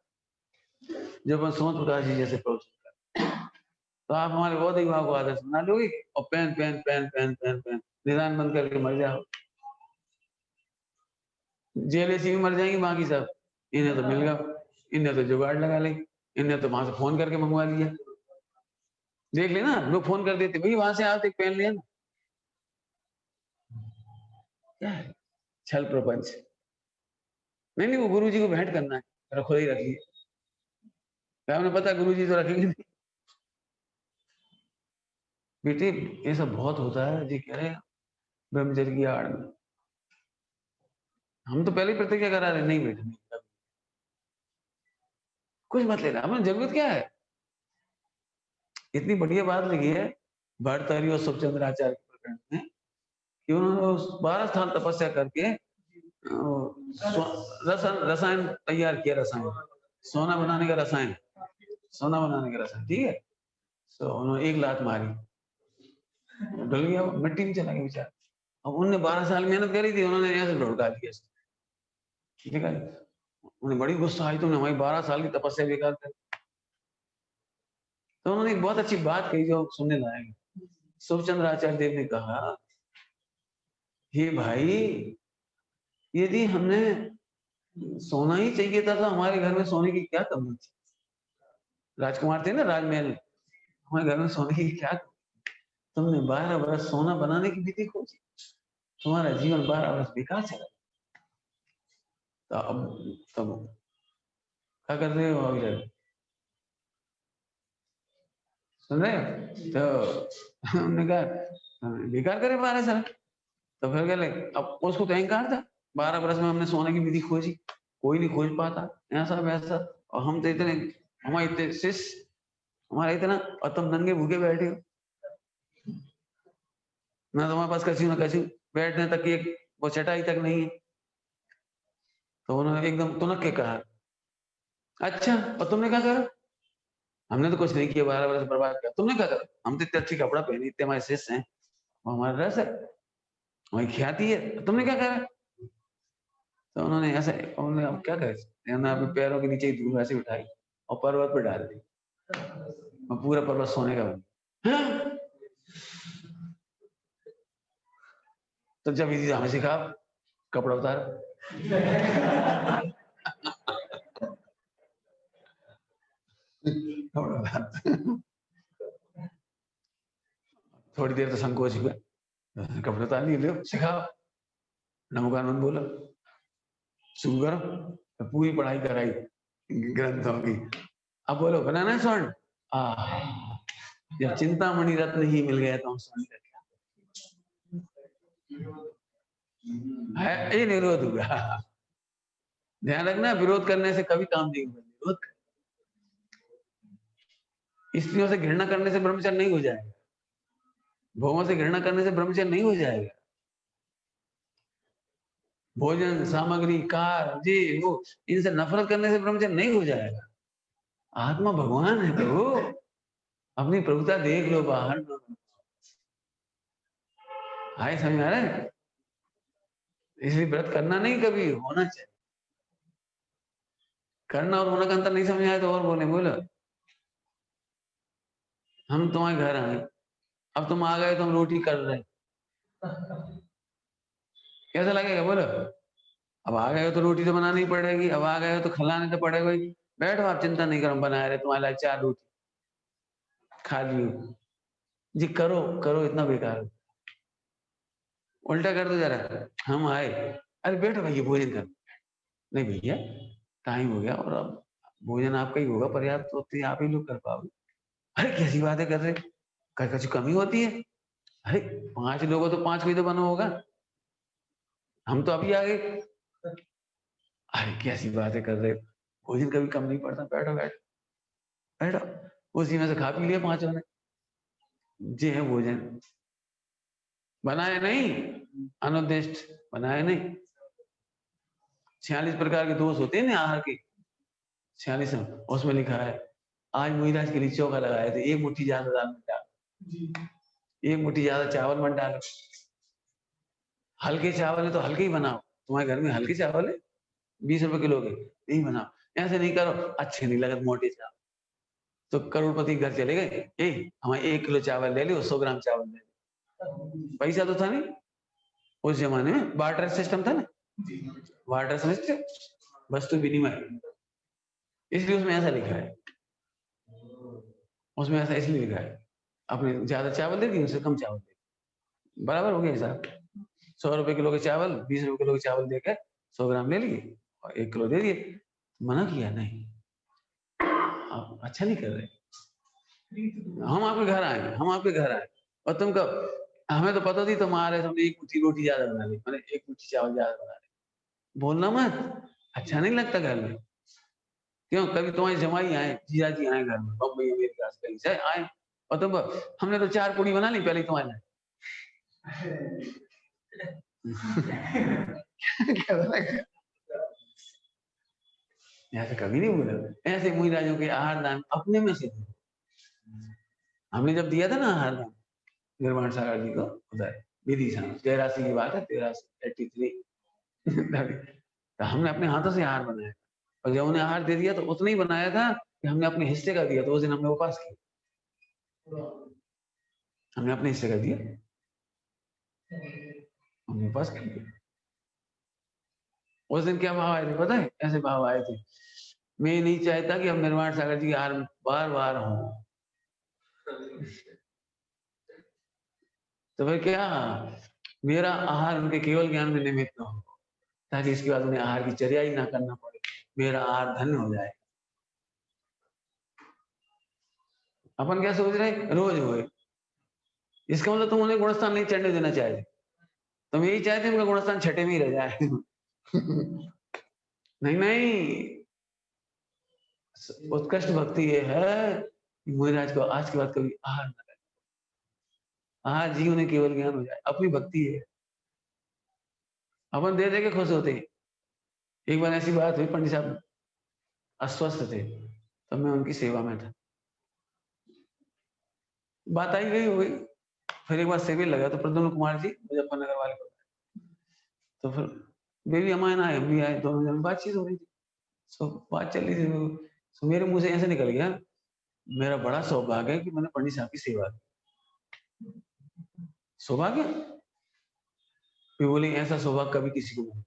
जब हम सोच प्रकाश जी जैसे प्रवचन कर। तो आप हमारे बौद्धिक भाव को आदर्श बना लोगे और pen pen pen pen pen pen निदान बंद करके मर जाओ। जेल ऐसी भी मर जाएंगी, बाकी सब इन्हें तो मिल गया, इन्हें तो जुगाड़ लगा ले, इन्हें तो वहां से फोन करके मंगवा लिया। देख लेना, लोग फोन कर देते भाई वहां से आप एक पेन लिया ना। क्या है? छल प्रपंच। नहीं नहीं, वो गुरु जी को भेंट करना है, रखो ही रखिए। हमें पता गुरु जी तो रखेंगे नहीं। बेटे ये सब बहुत होता है जी, कह रहे हैं ब्रह्मचर्य की आड़ में। हम तो पहले ही प्रतिज्ञा करा रहे नहीं बेटे, नहीं कुछ मत लेना, हमें जरूरत क्या है। इतनी बढ़िया बात लिखी है भट्टाचार्य और सुखचंद्र आचार्य के प्रकरण में कि उन्होंने 12 साल तपस्या करके रसायन तैयार किया, रसायन सोना बनाने का रसायन, सोना बनाने का रसायन, ठीक है। तो उन्होंने एक लात मारी, डल गया, मिट्टी में चला गया बेचारा। अब उन्होंने 12 साल मेहनत करी थी, उन्होंने यहाँ से ढोड़का दिया, ठीक है। उन्हें बड़ी गुस्सा आई, तुमने हमारी 12 साल की तपस्या बेकार कर। तो उन्होंने एक बहुत अच्छी बात कही जो सुनने लायक है। सुखचंद्र आचार्य देव ने कहा, हे भाई यदि हमने सोना ही चाहिए था तो हमारे घर में सोने की क्या कमी थी। राजकुमार थे ना राजमहल, हमारे घर में सोने की क्या कमी? तुमने 12 वर्ष सोना बनाने की विधि खोजी, तुम्हारा जीवन 12 वर्ष बेकार चला। तो अब तुम क्या कर रहे हो अभी तक? सुन रहे हो? तो हमने कहा बेकार करे 12 साल। तो फिर कहले अब उसको तो अहंकार था, 12 वर्ष में हमने सोने की विधि खोजी, कोई नहीं खोज पाता, ऐसा वैसा। और हम तो इतने, हमारे इतने शिष्य, हमारा इतना, और तुम नंगे भूखे बैठे हो, ना तुम्हारे पास कछु ना कछु, बैठने तक की एक वो चटाई तक नहीं है। तो उन्होंने एकदम तुनक के कहा, अच्छा और तुमने क्या करा? हमने तो कुछ नहीं किया, 12 वर्ष बर्बाद किया, तुमने क्या करा? हम तो इतने अच्छी कपड़ा पहने, इतने हमारे शिष्य हैं, हमारा रस है, हमारी ख्याति है, तुमने क्या करा? तो उन्होंने ऐसे, उन्होंने अब क्या करे, उन्होंने अपने पैरों के नीचे धूल ऐसे उठाई और पर्वत पर डाल दी, और पूरा पर्वत सोने का बन गया। हाँ? तो जब विधि हमें सिखा, कपड़ा उतार। कपड़ा उतार। थोड़ी देर तो संकोच हुआ, कपड़ा उतार लिए, लो सिखाओ। नमोकानंद बोला शुरू करो, तो पूरी पढ़ाई कराई ग्रंथों की। अब बोलो बनाना है स्वर्ण, जब चिंतामणि रत्न ही मिल गया तो हम स्वर्ण का क्या है, ये निरोध हुआ। ध्यान रखना, विरोध करने से कभी काम नहीं होगा, विरोध। स्त्रियों से घृणा करने से ब्रह्मचर्य नहीं हो जाएगा, भोगों से घृणा करने से ब्रह्मचर्य नहीं हो जाएगा। भोजन सामग्री कार जी वो इनसे नफरत करने से ब्रह्मचर्य नहीं हो जाएगा। आत्मा भगवान है प्रभु, अपनी प्रभुता देख लो बाहर। आए समझ आ रहा है? इसलिए व्रत करना नहीं, कभी होना चाहिए। करना और होना का अंतर नहीं समझ आया तो और बोलो। हम तुम्हारे घर आए, अब तुम आ गए तो हम रोटी कर रहे, कैसा लगेगा बोलो? अब आ गए हो तो रोटी तो बनानी पड़ेगी, अब आ गए हो तो खिलाने तो पड़ेगा ही। बैठो आप, चिंता नहीं करो, बना रहे तुम्हारे लिए 4 रोटी खा लियो जी। करो करो, इतना बेकार है। उल्टा कर दो जरा। हम आए, अरे बैठो भैया भोजन कर। नहीं भैया टाइम हो गया और अब भोजन आपका ही होगा, पर्याप्त होती है, आप ही लोग कर पाओगे। अरे कैसी बातें कर रहे, कुछ कमी होती है? अरे 5 लोगों तो 5 को ही तो बना होगा, हम तो अभी आ गए। अरे कैसी बातें कर रहे, भोजन कभी कम नहीं पड़ता, बैठो बैठो बैठो। उसी में से खा पी लिया 5 ने। जी है भोजन, बनाए नहीं, अनुद्दिष्ट बनाए नहीं। 46 प्रकार के दोष होते हैं ना आहार के, 46 उसमें लिखा है आज मुहिराज के लिए चौका लगाए थे, 1 मुट्ठी ज्यादा दाल मत डालो, 1 मुट्ठी ज्यादा चावल मत डालो। हल्के चावल है तो हल्के ही बनाओ, तुम्हारे घर में हल्के चावल है 20 रुपए किलो के, नहीं बनाओ। ऐसे नहीं करो, अच्छे नहीं लगते मोटे चावल। तो करोड़पति घर चले गए, हमारे 1 किलो चावल ले लो, 100 ग्राम चावल ले लो। पैसा तो था नहीं उस जमाने में, बार्टर सिस्टम था ना, बार्टर समझते हो, वस्तु विनिमय। इसलिए उसमें ऐसा लिखा है, उसमें ऐसा इसलिए लिखा है आपने ज्यादा चावल दे दिए, उससे कम चावल दे, बराबर हो गया हिसाब। 100 रुपए किलो के चावल 20 रुपए किलो के चावल देकर 100 ग्राम ले लिए और 1 किलो दे दिए। मना किया नहीं, आप अच्छा नहीं कर रहे। हम आपके घर आए, हम आपके घर आए और तुम कब, हमें तो पता थी तुम आ रहे, तुमने 1 मुट्ठी रोटी ज्यादा बना ली, मैंने 1 मुट्ठी चावल ज्यादा बना ली। बोलना मत, अच्छा नहीं लगता घर में। क्यों, कभी तुम्हारे जमाई आए, जीजा जी आए घर में, बम्बई अमेरिका से कहीं से आए और तुम, हमने तो 4 पूड़ी बना ली पहले तुम्हारे लिए। ऐसे कभी नहीं बोला। ऐसे मुहिराजों के आहार दान अपने में से हमने जब दिया था ना आहार दान निर्माण सागर जी को, उधर विदिशा 83 की बात है, 83 तो हमने अपने हाथों से आहार बनाया और जब उन्हें आहार दे दिया तो उतना ही बनाया था कि हमने अपने हिस्से का दिया। तो उस दिन हमने उपवास किया, हमने अपने हिस्से का दिया, हमने उपवास किया। उस दिन क्या भाव आए थे पता है? ऐसे भाव आए थे, मैं नहीं चाहता कि हम निर्माण सागर जी के आहार में बार बार हों। तो फिर क्या, मेरा आहार उनके केवल ज्ञान में निमित्त न हो, ताकि इसके बाद उन्हें आहार की चर्या ही ना करना पड़े, मेरा आहार धन्य हो जाए। अपन क्या सोच रहे, रोज होए, इसका मतलब तुम उन्हें गुणस्थान नहीं चढ़ने देना चाहते, तुम यही चाहते उनका गुणस्थान छठे में ही रह जाए। नहीं नहीं, उत्कृष्ट भक्ति ये है कि मुनिराज को आज के बाद कभी आहार न करें, आहार जी उन्हें केवल ज्ञान हो जाए, अपनी भक्ति है। अपन दे दे के खुश होते हैं। एक बार ऐसी बात हुई, पंडित साहब अस्वस्थ थे, तब मैं उनकी सेवा में था, बात आई गई हो गई। फिर एक बार शिविर लगा तो प्रद्युम्न कुमार जी मुजफ्फरनगर वाले को, तो फिर वे भी हमारे आए, हम भी आए, दोनों जन बातचीत हो रही थी। सो बात चल रही थी, तो मेरे मुंह से ऐसे निकल गया, मेरा बड़ा सौभाग्य है कि मैंने पंडित साहब की सेवा की। सौभाग्य? वे बोले ऐसा सौभाग्य कभी किसी को नहीं।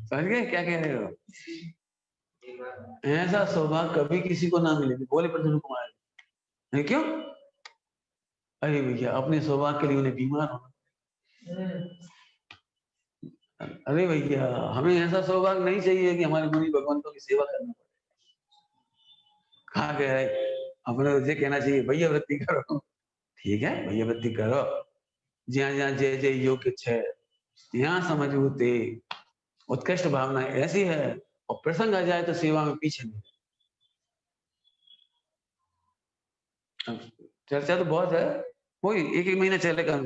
समझ गए क्या कह रहे हो? ऐसा सौभाग्य कभी किसी को ना मिले, बोले प्रद्युम्न कुमार जी। क्यों? अरे भैया अपने सौभाग्य के लिए उन्हें बीमार होना। अरे भैया हमें ऐसा सौभाग्य नहीं चाहिए कि हमारे मुनि भगवंतों की सेवा करना पड़े। कहाँ कह रहे, अपने ये कहना चाहिए भैया वृत्ति करो, ठीक है भैया वृत्ति करो, ज्या ज्या जय जय योग्य छे, यहाँ समझू ते उत्कृष्ट भावना ऐसी है, और प्रसंग आ जाए तो सेवा में पीछे नहीं। चर्चा तो बहुत है, वही एक महीना चलेगा।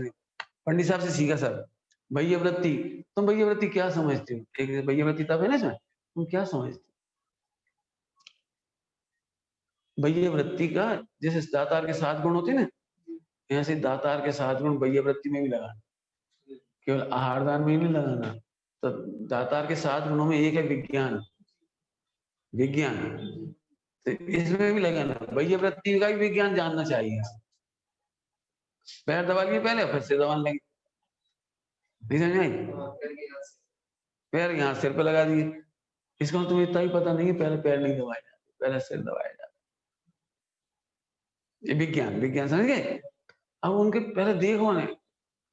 पंडित साहब से सीखा सर, वैयवृत्ति। तुम वैयवृत्ति क्या समझते हो? एक वैयवृत्ति तब है ना इसमें, तुम क्या समझते हो वैयवृत्ति का? जैसे दातार के 7 गुण होते हैं ना, ऐसे दातार के 7 गुण वैयवृत्ति में भी लगाना, केवल आहार दान में ही नहीं लगाना। तो दातार के 7 गुणों में एक है विज्ञान। विज्ञान तो इसमें भी लगाना, वैयवृत्ति का भी विज्ञान जानना चाहिए। पैर दबा लिए पहले, फिर से दबाने लगे, नहीं समझ में आई? पैर यहाँ सिर पे लगा दिए, इसका तुम्हें इतना ही पता नहीं है, पहले पैर नहीं दबाए जाते, पहले सिर दबाया जाता। ये विज्ञान, विज्ञान समझ गए? अब उनके पहले देखो ना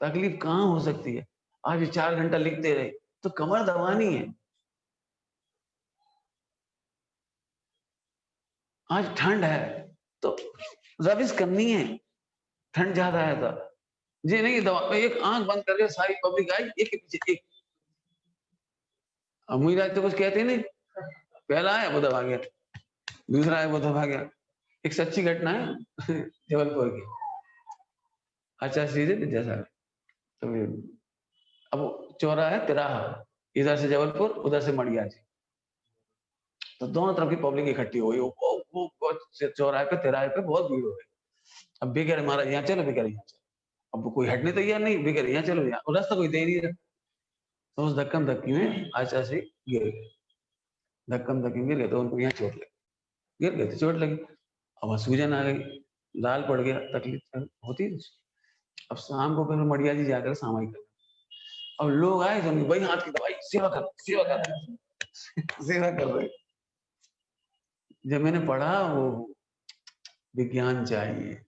तकलीफ कहाँ हो सकती है। आज 4 घंटा लिखते रहे तो कमर दबानी है। आज ठंड है तो रविश करनी है, ठंड ज्यादा है तो जी नहीं दवा। एक आंख बंद करके सारी पब्लिक आई एक के पीछे एक। अब मुझे तो कुछ कहते नहीं, पहला आया वो दबा गया, दूसरा आया वो दबा गया। एक सच्ची घटना है जबलपुर की। अच्छा सीधे विद्यासागर तो अब चौराहा है तिराहा, इधर से जबलपुर उधर से मड़िया जी, तो दोनों तरफ की पब्लिक इकट्ठी हो गई। वो चौराहे पे तिराहे पे बहुत भीड़ हो गई। अब बिगर हमारा यहाँ चलो, बिगर यहाँ चलो, अब कोई हटने तैयार नहीं, बिगर यहाँ चलो, यहाँ रास्ता कोई दे नहीं रहा। तो उस धक्कम धक्की में आचा से गिर गए, धक्कम धक्की गिर गए तो उनको यहाँ चोट लगी, गिर गए तो चोट लगी। अब सूजन आ गई, लाल पड़ गया, तकलीफ होती है। अब शाम को फिर मड़िया जी जाकर सामाई कर, अब लोग आए तो वही हाथ की दवाई, सेवा कर, सेवा कर, सेवा कर रहे। जब मैंने पढ़ा वो विज्ञान चाहिए,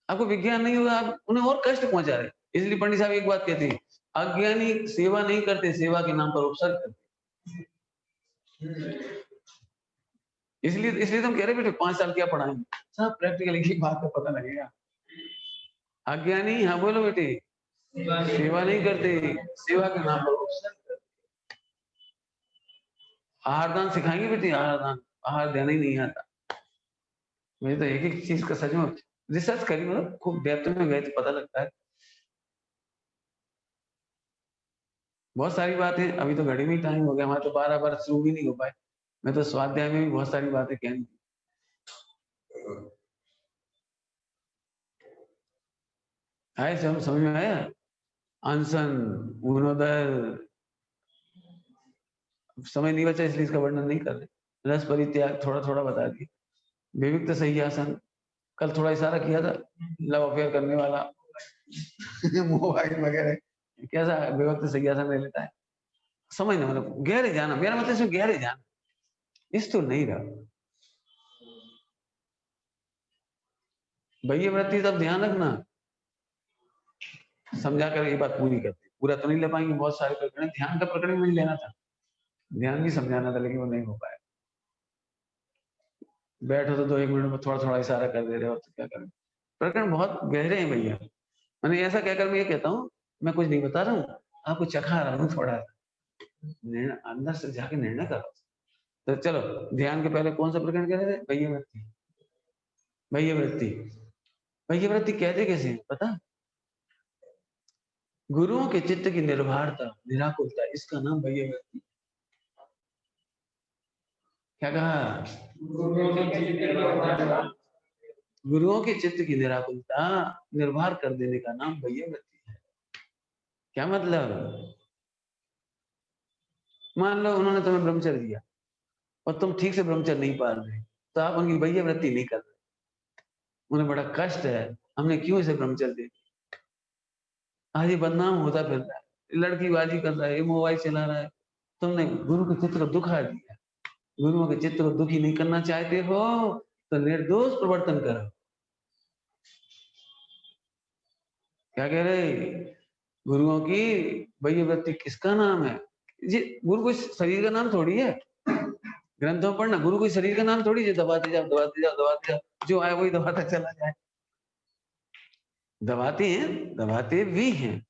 आपको विज्ञान नहीं होगा आप उन्हें और कष्ट पहुंचा रहे। इसलिए पंडित साहब एक बात कहते हैं, अज्ञानी सेवा नहीं करते, सेवा के नाम पर उपसर्ग करते। इसलिए इसलिए तुम कह रहे बेटे 5 साल क्या पढ़ाएंगे, सब प्रैक्टिकली की बात का पता लगेगा। अज्ञानी, हाँ बोलो बेटे, सेवा नहीं करते, सेवा के नाम पर उपसर्ग करते। आहार दान सिखाएंगे बेटे, आहार दान, आहार देना ही नहीं आता। मुझे तो एक एक चीज का सच में रिसर्च करी, मतलब खूब डेप्थ में गए तो पता लगता है। बहुत सारी बातें, अभी तो घड़ी में टाइम हो गया, हमारे तो 12 बार शुरू भी नहीं हो पाए। मैं तो स्वाध्याय में भी बहुत सारी बातें कहनी। आए समझ में आया? अनशन, गुणोदर, समय नहीं बचा इसलिए इसका वर्णन नहीं कर रहे। रस परित्याग थोड़ा थोड़ा बता दिए। विविक्त सहीयासन कल थोड़ा इशारा किया था, लव अफेयर करने वाला मोबाइल वगैरह, कैसा विविक्त सहीयासन ले लेता है, समझ ना, मतलब गहरे जाना, मेरा मतलब इसमें गहरे जाना, इस तो नहीं रहा। वैयवृत्ति तब ध्यान रखना, समझा कर ये बात पूरी करते, पूरा तो नहीं ले पाएंगे, बहुत सारे प्रकरण, ध्यान का प्रकरण नहीं लेना था, ध्यान भी समझाना था, लेकिन वो नहीं हो पाया। बैठो तो 2-1 मिनट में थोड़ा थोड़ा इशारा कर दे रहे हो तो क्या करें। प्रकरण बहुत गहरे हैं भैया। मैंने ऐसा कहकर मैं ये कहता हूँ, मैं कुछ नहीं बता रहा हूँ, आपको चखा रहा हूँ थोड़ा, निर्णय अंदर से जाके निर्णय करो। तो चलो ध्यान के पहले कौन सा प्रकरण कह रहे थे? वैयवृत्ति। वैयवृत्ति, वैयवृत्ति कहते कैसे हैं पता? गुरुओं के चित्त की निर्भरता, निराकुलता, इसका नाम वैयवृत्ति। क्या कहा? गुरुओं के चित्त की निराकुलता, निर्भर कर देने का नाम वैयवृत्ति है। क्या मतलब? मान लो उन्होंने तुम्हें ब्रह्मचर्य दिया और तुम ठीक से ब्रह्मचर्य नहीं पाल रहे, तो आप उनकी वैयवृत्ति नहीं कर रहे, उन्हें बड़ा कष्ट है, हमने क्यों इसे ब्रह्मचर्य दे। आज ये बदनाम होता फिरता है, लड़कीबाजी कर रहा है, मोबाइल चला रहा है, तुमने गुरु के चित्त को दुखा दिया। गुरुओं के चित्त को दुखी नहीं करना चाहते हो तो निर्दोष प्रवर्तन करो। क्या कह रहे? गुरुओं की वैयवृत्ति किसका नाम है? जी गुरु कोई शरीर का नाम थोड़ी है, ग्रंथों पर ना गुरु कोई शरीर का नाम थोड़ी है, दबाते जाओ दबाते जाओ दबाते जाओ, जो आए वही दबाता चला जाए। दबाते हैं, दबाते भी हैं,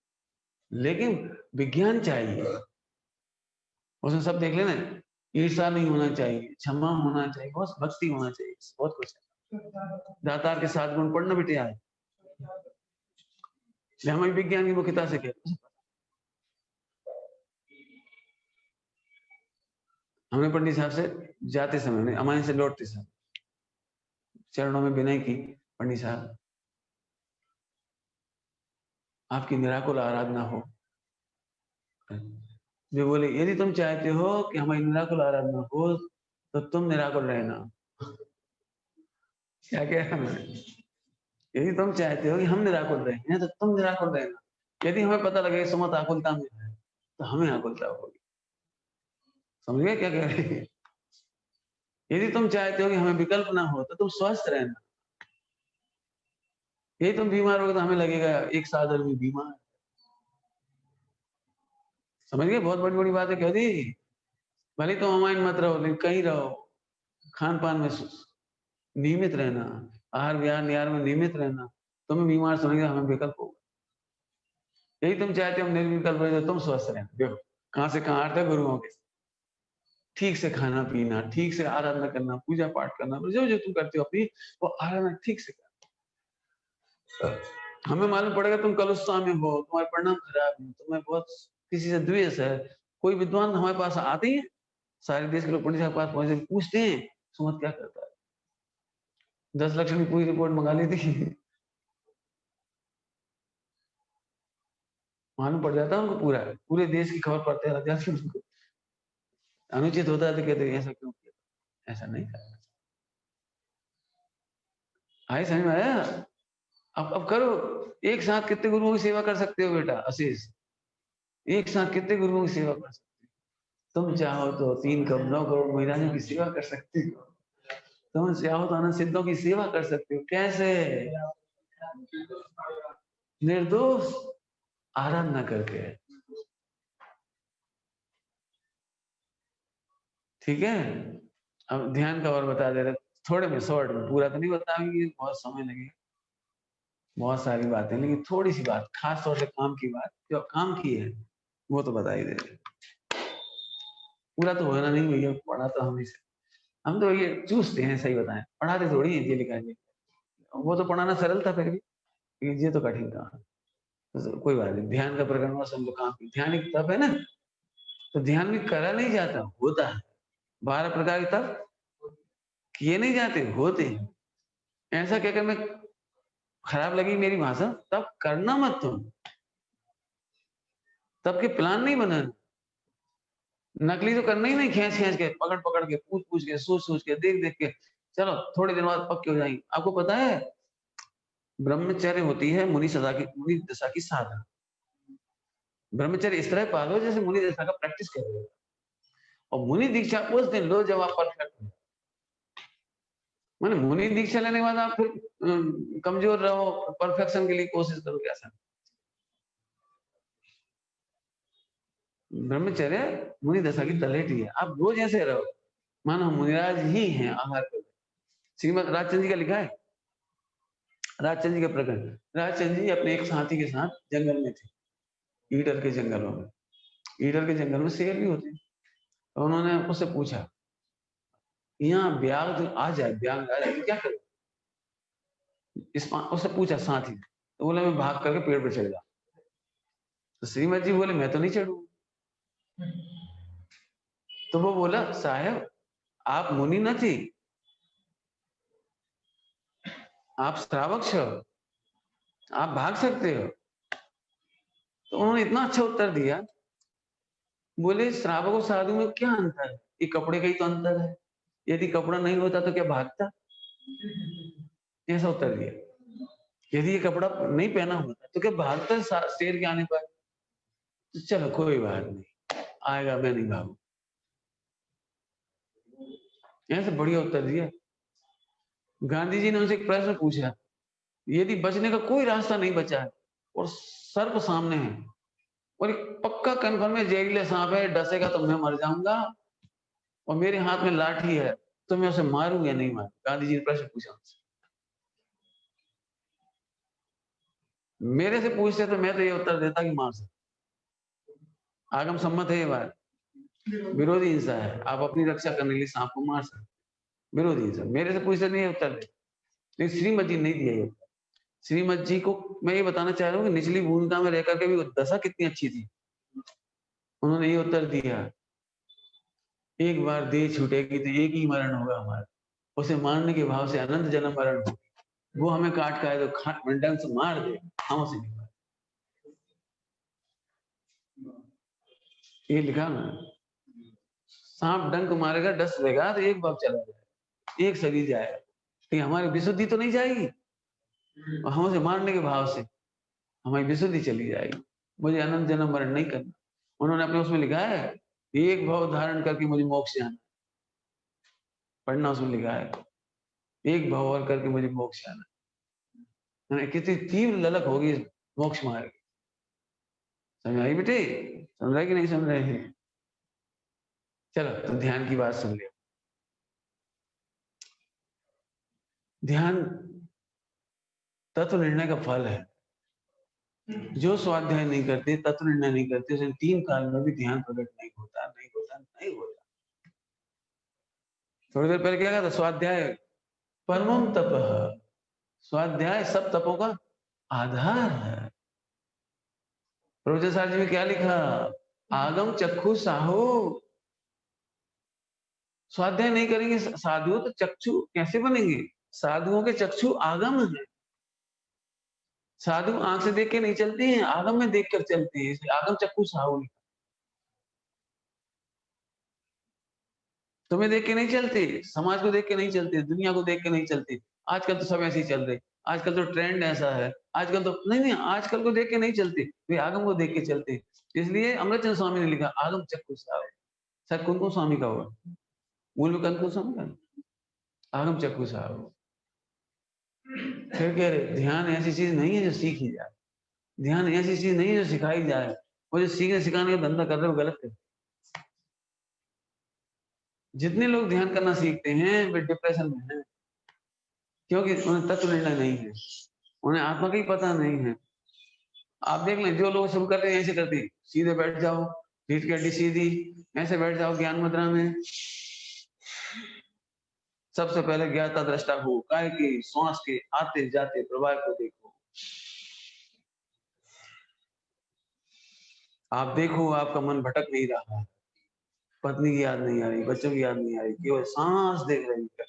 लेकिन विज्ञान चाहिए उसमें। सब देख लेना, ईर्षा नहीं होना चाहिए, क्षमा होना चाहिए, बहुत भक्ति होना चाहिए। बहुत कुछ है। दातार के 7 गुण पढ़ना बिटिया है, हमें विज्ञान की मुख्यता से कहते। हमने पंडित साहब से जाते समय, अमानी से लौटते समय चरणों में विनय की, पंडित साहब आपकी निराकुल आराधना हो। वे बोले यदि तुम चाहते हो कि हमारी निराकुल आराधना हो तो तुम निराकुल रहना। क्या कह हमने, यदि तुम चाहते हो कि हम निराकुल रहें तो तुम निराकुल रहना। यदि हमें पता लगे सुमत आकुलता में है तो हमें आकुलता होगी। समझ गए क्या कह रहे हैं? यदि तुम चाहते हो कि हमें विकल्प ना हो तो तुम स्वस्थ रहना। यदि तुम बीमार हो तो हमें लगेगा एक साधन में बीमार। समझ गए? बहुत बड़ी बड़ी बातें कह दी। भले तुम अमाइन मत रहो लेकिन कहीं रहो, खान पान में नियमित रहना, आहार विहार निहार में नियमित रहना। तुम्हें बीमार समझेगा, हमें विकल्प होगा। यही तुम चाहते हो हम निर्विकल्प रहे, तुम स्वस्थ रहना। देखो कहां से कहां आते गुरुओं के। ठीक से खाना पीना, ठीक से आराधना करना, पूजा पाठ करना, जो जो तुम करते हो अपनी वो आराधना ठीक से करना। हमें मालूम पड़ेगा तुम कलुस्ता में हो, तुम्हारे परिणाम खराब है, तुम्हें बहुत किसी से द्वेष है। कोई विद्वान हमारे पास आते हैं, सारे देश के लोग पंडित साहब के पास पहुंचे, पूछते हैं सुमत क्या करता है। 10 लक्षण की पूरी रिपोर्ट मंगा ली थी। मालूम पड़ जाता है उनको, पूरे देश की खबर पड़ते रह जाती है उनको। अनुचित होता है तो कहते ऐसा क्यों किया, ऐसा नहीं करना। आई समझ में आया? अब करो। एक साथ कितने गुरुओं की सेवा कर सकते हो बेटा आशीष? एक साथ कितने गुरुओं की सेवा कर सकते हो? तुम चाहो तो 3 करोड़ 9 करोड़ महिलाओं की सेवा कर सकते हो। तुम चाहो तो अनंत सिद्धों की सेवा कर सकते हो। कैसे? निर्दोष आराधना करके। ठीक है? अब ध्यान का और बता दे रहे, थोड़े में शॉर्ट में, पूरा तो नहीं बताएंगे, बहुत समय लगेगा, बहुत सारी बातें, लेकिन थोड़ी सी बात, खास तौर से काम की बात, जो काम की है वो तो बता ही दे रहे। पूरा तो होना नहीं भैया, पढ़ा तो हम तो ये चूसते हैं, सही बताएं, पढ़ाते थोड़ी है ये लिखा है। वो तो पढ़ाना सरल था फिर भी, ये तो कठिन था। तो कोई बात नहीं, ध्यान का प्रकरण हुआ, सब काम की ध्यान एक तप है ना, तो ध्यान भी करा नहीं जाता, होता है। 12 प्रकार के तप किए नहीं जाते, होते हैं। ऐसा कहकर मैं, खराब लगी मेरी भाषा, तब करना मत तुम, तब के प्लान नहीं बनाना। नकली तो करना ही नहीं, खींच खींच के, पकड़ पकड़ के, पूछ पूछ के, सोच सोच के, देख देख के, चलो थोड़े दिन बाद पक्के हो जाएंगे। आपको पता है ब्रह्मचर्य होती है मुनि दशा की साधना। ब्रह्मचर्य इस तरह पालो जैसे मुनि दशा का प्रैक्टिस कर रहे हो, और मुनि दीक्षा उस दिन लो जब आप परफेक्ट हो। माने मुनि दीक्षा लेने के बाद आप फिर कमजोर रहो, परफेक्शन के लिए कोशिश करो, कैसा? ब्रह्मचर्य मुनि दशा की तलहटी है। आप रोज ऐसे रहो मानो मुनिराज ही हैं आहार कर। श्रीमद राजचंद्र जी का लिखा है, राजचंद्र जी का प्रकरण। राजचंद्र जी अपने एक साथी के साथ जंगल में थे, ईडर के जंगलों में। ईडर के जंगल में शेर भी होते हैं। तो उन्होंने उससे पूछा, यहाँ ब्याघ आ जाए, ब्याघ आ जाए तो क्या करें? उससे पूछा साथी, तो बोले मैं भाग करके पेड़ पर चढ़ जाऊं। तो श्रीमद जी बोले मैं तो नहीं चढ़ू। तो वो बोला साहब आप मुनि न थी, आप श्रावक हो, आप भाग सकते हो। तो उन्होंने इतना अच्छा उत्तर दिया, बोले श्रावक और साधु में क्या अंतर है? ये कपड़े का ही तो अंतर है। यदि कपड़ा नहीं होता तो क्या भागता? ऐसा उत्तर दिया। यदि ये कपड़ा नहीं पहना होता तो क्या भागता शेर के आने पर? तो चलो कोई बात नहीं, आएगा, मैं नहीं भागू। ऐसे बढ़िया उत्तर दिया। गांधी जी ने उनसे एक प्रश्न पूछा, यदि बचने का कोई रास्ता नहीं बचा है और सर्प सामने है और एक पक्का कन्फर्म है जहरीला सांप है, डसेगा तो मैं मर जाऊंगा, और मेरे हाथ में लाठी है, तो मैं उसे मारूं या नहीं मारूं? गांधी जी ने प्रश्न पूछा उनसे। मेरे से पूछते तो मैं तो ये उत्तर देता कि मार सकते। आगम सम्मत है ये बात, विरोधी हिंसा है, आप अपनी रक्षा करने के लिए सांप को मार सकते। विरोधी सब मेरे से पूछते नहीं उत्तर दे, लेकिन श्रीमद जी नहीं दिया ये। श्रीमद जी को मैं ये बताना चाह रहा हूँ कि निचली भूमिका में रहकर के भी दशा कितनी अच्छी थी। उन्होंने ये उत्तर दिया, एक बार देह छूटेगी तो एक ही मरण होगा हमारा, उसे मारने के भाव से अनंत जन्म मरण होगी। वो हमें काट का है तो डंक से मार दे, हम उसे नहीं मार। ये लिखा ना, सांप डंक मारेगा डस देगा तो एक बार चला जाएगा, एक शरीर जाएगा, लेकिन हमारी विशुद्धि तो नहीं जाएगी, और हम उसे मारने के भाव से हमारी विशुद्धि चली जाएगी। मुझे अनंत जन्म मरण नहीं करना। उन्होंने अपने उसमें लिखा है, एक भाव धारण करके मुझे मोक्ष जाना, पढ़ना उसमें लिखा है, एक भाव और करके मुझे मोक्ष जाना। कितनी तीव्र ललक होगी मोक्ष मार्ग। समझ आई बेटे? समझ रहे कि नहीं समझ रहे हैं? चलो तो ध्यान की बात सुन लिया। ध्यान तत्व निर्णय का फल है। जो स्वाध्याय नहीं करते, तत्व निर्णय नहीं करते, उसे 3 काल में भी ध्यान प्रकट नहीं होता, नहीं होता, नहीं होता। थोड़ी देर पहले क्या कहा था? स्वाध्याय परमम तपः, स्वाध्याय सब तपों का आधार है। प्रोफेसर साहब जी ने क्या लिखा? आगम चक्षु साहू। स्वाध्याय नहीं करेंगे साधु तो चक्षु कैसे बनेंगे? साधुओं के चक्षु आगम है। साधु आंख से देख के नहीं चलते हैं, आगम में देख कर चलते हैं, इसलिए आगम चक्षु साहू। तुम्हें देख के नहीं चलते, समाज को देख के नहीं चलते, दुनिया को देख के नहीं चलते। आजकल तो सब ऐसे ही चल रहे, आजकल तो ट्रेंड ऐसा है, आजकल तो नहीं, आजकल को देख के नहीं चलते, वे आगम को देख के चलते। इसलिए अमृतचंद्र स्वामी ने लिखा आगम चक्षु साहू। शायद कुंकुम स्वामी का हुआ, मूल में कुंकुम स्वामी का आगम चक्षु साहू। फिर कह रहे ध्यान ऐसी चीज नहीं है जो सीखी जाए, ध्यान ऐसी चीज नहीं है जो सिखाई जाए। वो जो सीखने सिखाने का धंधा कर रहे हो गलत है। जितने लोग ध्यान करना सीखते हैं वे डिप्रेशन में हैं, क्योंकि उन्हें तत्व निर्णय नहीं है, उन्हें आत्मा का ही पता नहीं है। आप देख लें, जो लोग शुरू करते हैं ऐसे करते हैं, सीधे बैठ जाओ, पीठ की हड्डी सीधी, ऐसे बैठ जाओ ज्ञान मुद्रा में। सबसे पहले ज्ञाता दृष्टा हो, काय के श्वास के आते जाते प्रवाह को देखो। आप देखो आपका मन भटक नहीं रहा, पत्नी की याद नहीं आ रही, बच्चों की याद नहीं आ रही, केवल सांस देख रही है।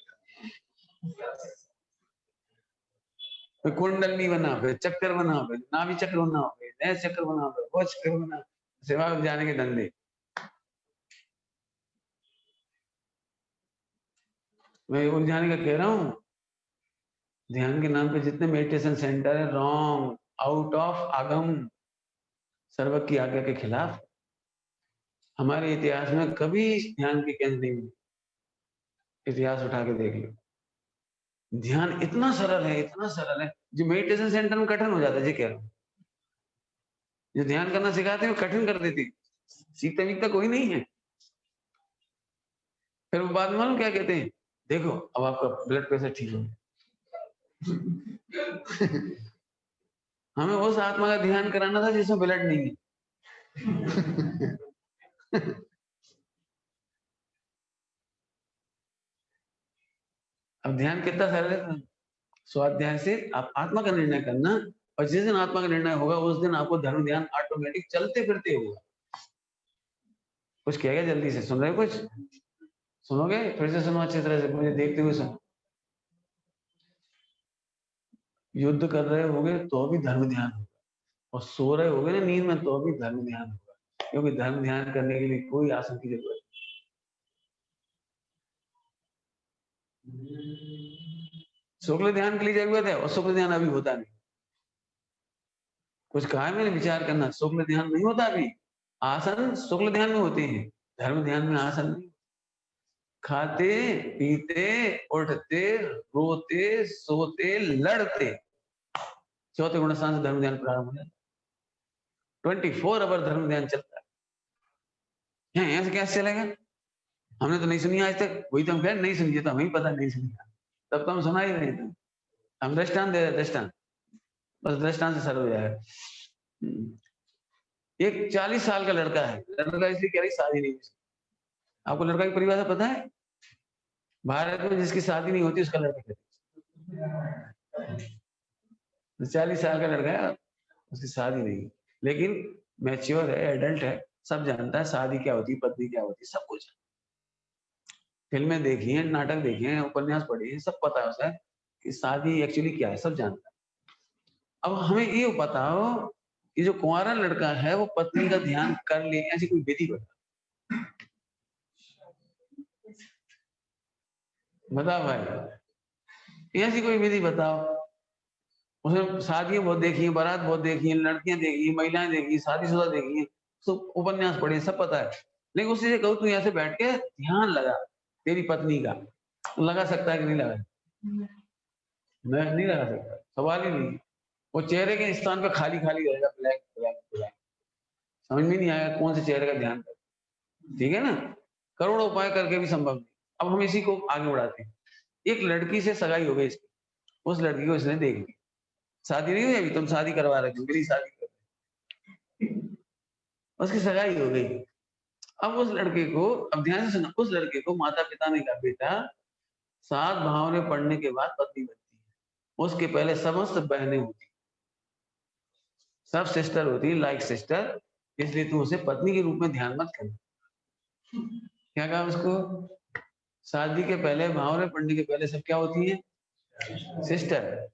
कुंडली बना पे, चक्कर बना पे, नाभि चक्र बना पे, नए चक्र बना पे, वो चक्र बना, सेवा में जाने के धंधे। मैं उलझाने का कह रहा हूँ, ध्यान के नाम पे जितने मेडिटेशन सेंटर है रॉन्ग, आउट ऑफ आगम, सर्वज्ञ की आज्ञा के खिलाफ। हमारे इतिहास में कभी ध्यान की केंद्र नहीं हुई, इतिहास उठा के देख लो। ध्यान इतना सरल है, इतना सरल है, जो मेडिटेशन सेंटर में कठिन हो जाता है। जी कह रहा हूँ, जो ध्यान करना सिखाते हैं वो कठिन कर देती, सीखता वीखता कोई नहीं है। फिर वो बाद में मालूम क्या कहते हैं? देखो अब आपका ब्लड प्रेशर ठीक हो गया। हमें उस आत्मा का ध्यान कराना था जिसमें ब्लड नहीं है। अब ध्यान कितना सरल है। स्वाध्याय से आप आत्मा का निर्णय करना, और जिस दिन आत्मा का निर्णय होगा उस दिन आपको धर्म ध्यान ऑटोमेटिक चलते फिरते होगा। कुछ कहेगा जल्दी से, सुन रहे हो? कुछ सुनोगे? फिर से सुनो अच्छी तरह से, मुझे देखते हुए सुनो। युद्ध कर रहे होगे तो भी धर्म ध्यान होगा, और सो रहे होगे ना नींद में तो भी धर्म ध्यान होगा, क्योंकि धर्म ध्यान करने के लिए कोई आसन की जरूरत नहीं। शुक्ल ध्यान के लिए जरूरत है, और शुक्ल ध्यान अभी होता नहीं। कुछ कहा है मैंने, विचार करना। शुक्ल ध्यान नहीं होता अभी। आसन शुक्ल ध्यान में होते हैं, धर्म ध्यान में आसन नहीं। खाते पीते उठते रोते सोते लड़ते, चौथे गुण स्थान से धर्म ध्यान प्रारंभ हो जाता। 24 आवर धर्म ध्यान चलता है। यहाँ से कैसे चलेगा? हमने तो नहीं सुनी आज तक, वही तो हम कह नहीं सुनी, तो हमें पता नहीं सुनी, तब तो हम सुना ही नहीं था। हम दृष्टांत दे रहे, दृष्टांत, बस दृष्टांत से सरल हो जाएगा। एक 40 साल का लड़का है, लड़का इसलिए कह रही शादी नहीं। आपको लड़का की परिभाषा पता है? भारत में जिसकी शादी नहीं होती उसका लड़का कहते, 40 साल का लड़का है, उसकी शादी नहीं, लेकिन मैच्योर है, एडल्ट है, सब जानता है शादी क्या होती है, पत्नी क्या होती है, सब कुछ। फिल्में देखी हैं, नाटक देखे हैं, उपन्यास पढ़े हैं, सब पता है उसे कि शादी एक्चुअली क्या है, सब जानता है। अब हमें ये बताओ कि जो कुंवारा लड़का है वो पत्नी का ध्यान कर ले, ऐसी कोई विधि बताओ भाई, ऐसी कोई विधि बताओ। उसने शादियां बहुत देखी है, बारात बहुत देखी है, लड़कियां देखी है, महिलाएं देखी है, शादीशुदा देखी है, सब उपन्यास पढ़े, सब पता है। लेकिन उससे कहूँ तू यहाँ से बैठ के ध्यान लगा तेरी पत्नी का, लगा सकता है कि नहीं लगा? मैं नहीं लगा सकता, सवाल ही नहीं। वो चेहरे के स्थान पे खाली खाली रहेगा, ब्लैक ब्लैक ब्लैक, समझ में नहीं आएगा कौन से चेहरे का ध्यान कर, ठीक है ना? करोड़ों उपाय करके भी संभव नहीं। अब हम इसी को आगे बढ़ाते हैं। एक लड़की से सगाई हो गई इसकी, उस लड़की को इसने देख ली, शादी नहीं हुई अभी, तुम शादी करवा रहे थे, मेरी शादी कर, उसकी सगाई हो गई। अब उस लड़के को, अब ध्यान से सुनो, उस लड़के को माता पिता ने कहा बेटा 7 भावनें पढ़ने के बाद पत्नी बनती है, उसके पहले समस्त बहनें होती, सब सिस्टर होती, लाइक सिस्टर, इसलिए तू उसे पत्नी के रूप में ध्यान मत कर। क्या कहा उसको? शादी के पहले, भावनें पढ़ने के पहले सब क्या होती है? सिस्टर।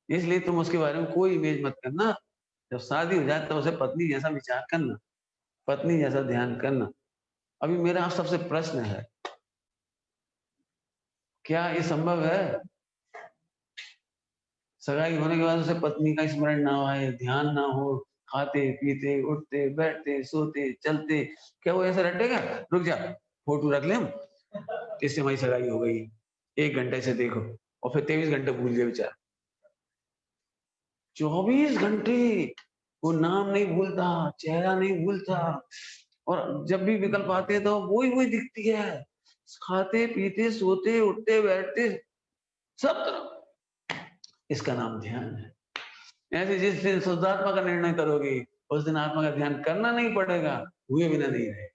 इसलिए तुम उसके बारे में कोई इमेज मत करना, जब शादी हो जाए तो उसे पत्नी जैसा विचार करना, पत्नी जैसा ध्यान करना। अभी मेरा आप सबसे प्रश्न है, क्या ये संभव है? सगाई होने के बाद उसे पत्नी का स्मरण ना आए, ध्यान ना हो, खाते पीते उठते बैठते सोते चलते, क्या वो ऐसा रटेगा? रुक जा, फोटो रख ले हम, इससे हमारी सगाई हो गई, 1 घंटे से देखो, और फिर 23 घंटे भूल गए बेचारा। 24 घंटे वो नाम नहीं भूलता, चेहरा नहीं भूलता, और जब भी विकल्प आते हैं तो वही वही दिखती है, खाते पीते सोते उठते बैठते सब तरफ। इसका नाम ध्यान है। ऐसे जिस दिन शुद्धात्मा का निर्णय करोगे उस दिन आत्मा का ध्यान करना नहीं पड़ेगा, हुए बिना नहीं रहे।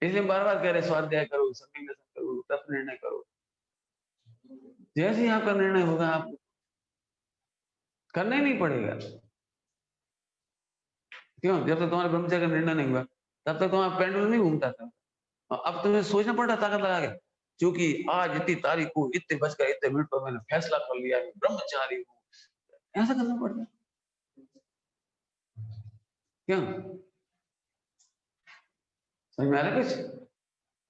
इसलिए बार बार कह रहे स्वाध्याय करो, संगीत करो, तप निर्णय करो। जैसे ही आपका निर्णय होगा आप करना ही नहीं पड़ेगा। क्यों? जब तक तुम्हारे ब्रह्मचर्य का निर्णय नहीं हुआ तब तक तुम्हारा पेंडुलम नहीं घूमता था। अब तुम्हें सोचना पड़ रहा ताकत लगा के, क्योंकि आज इतनी तारीख को इतने बजकर इतने मिनट पर मैंने फैसला कर लिया है, ब्रह्मचारी हूँ, ऐसा करना पड़ता है। क्यों? समझ में आ रहा है कुछ?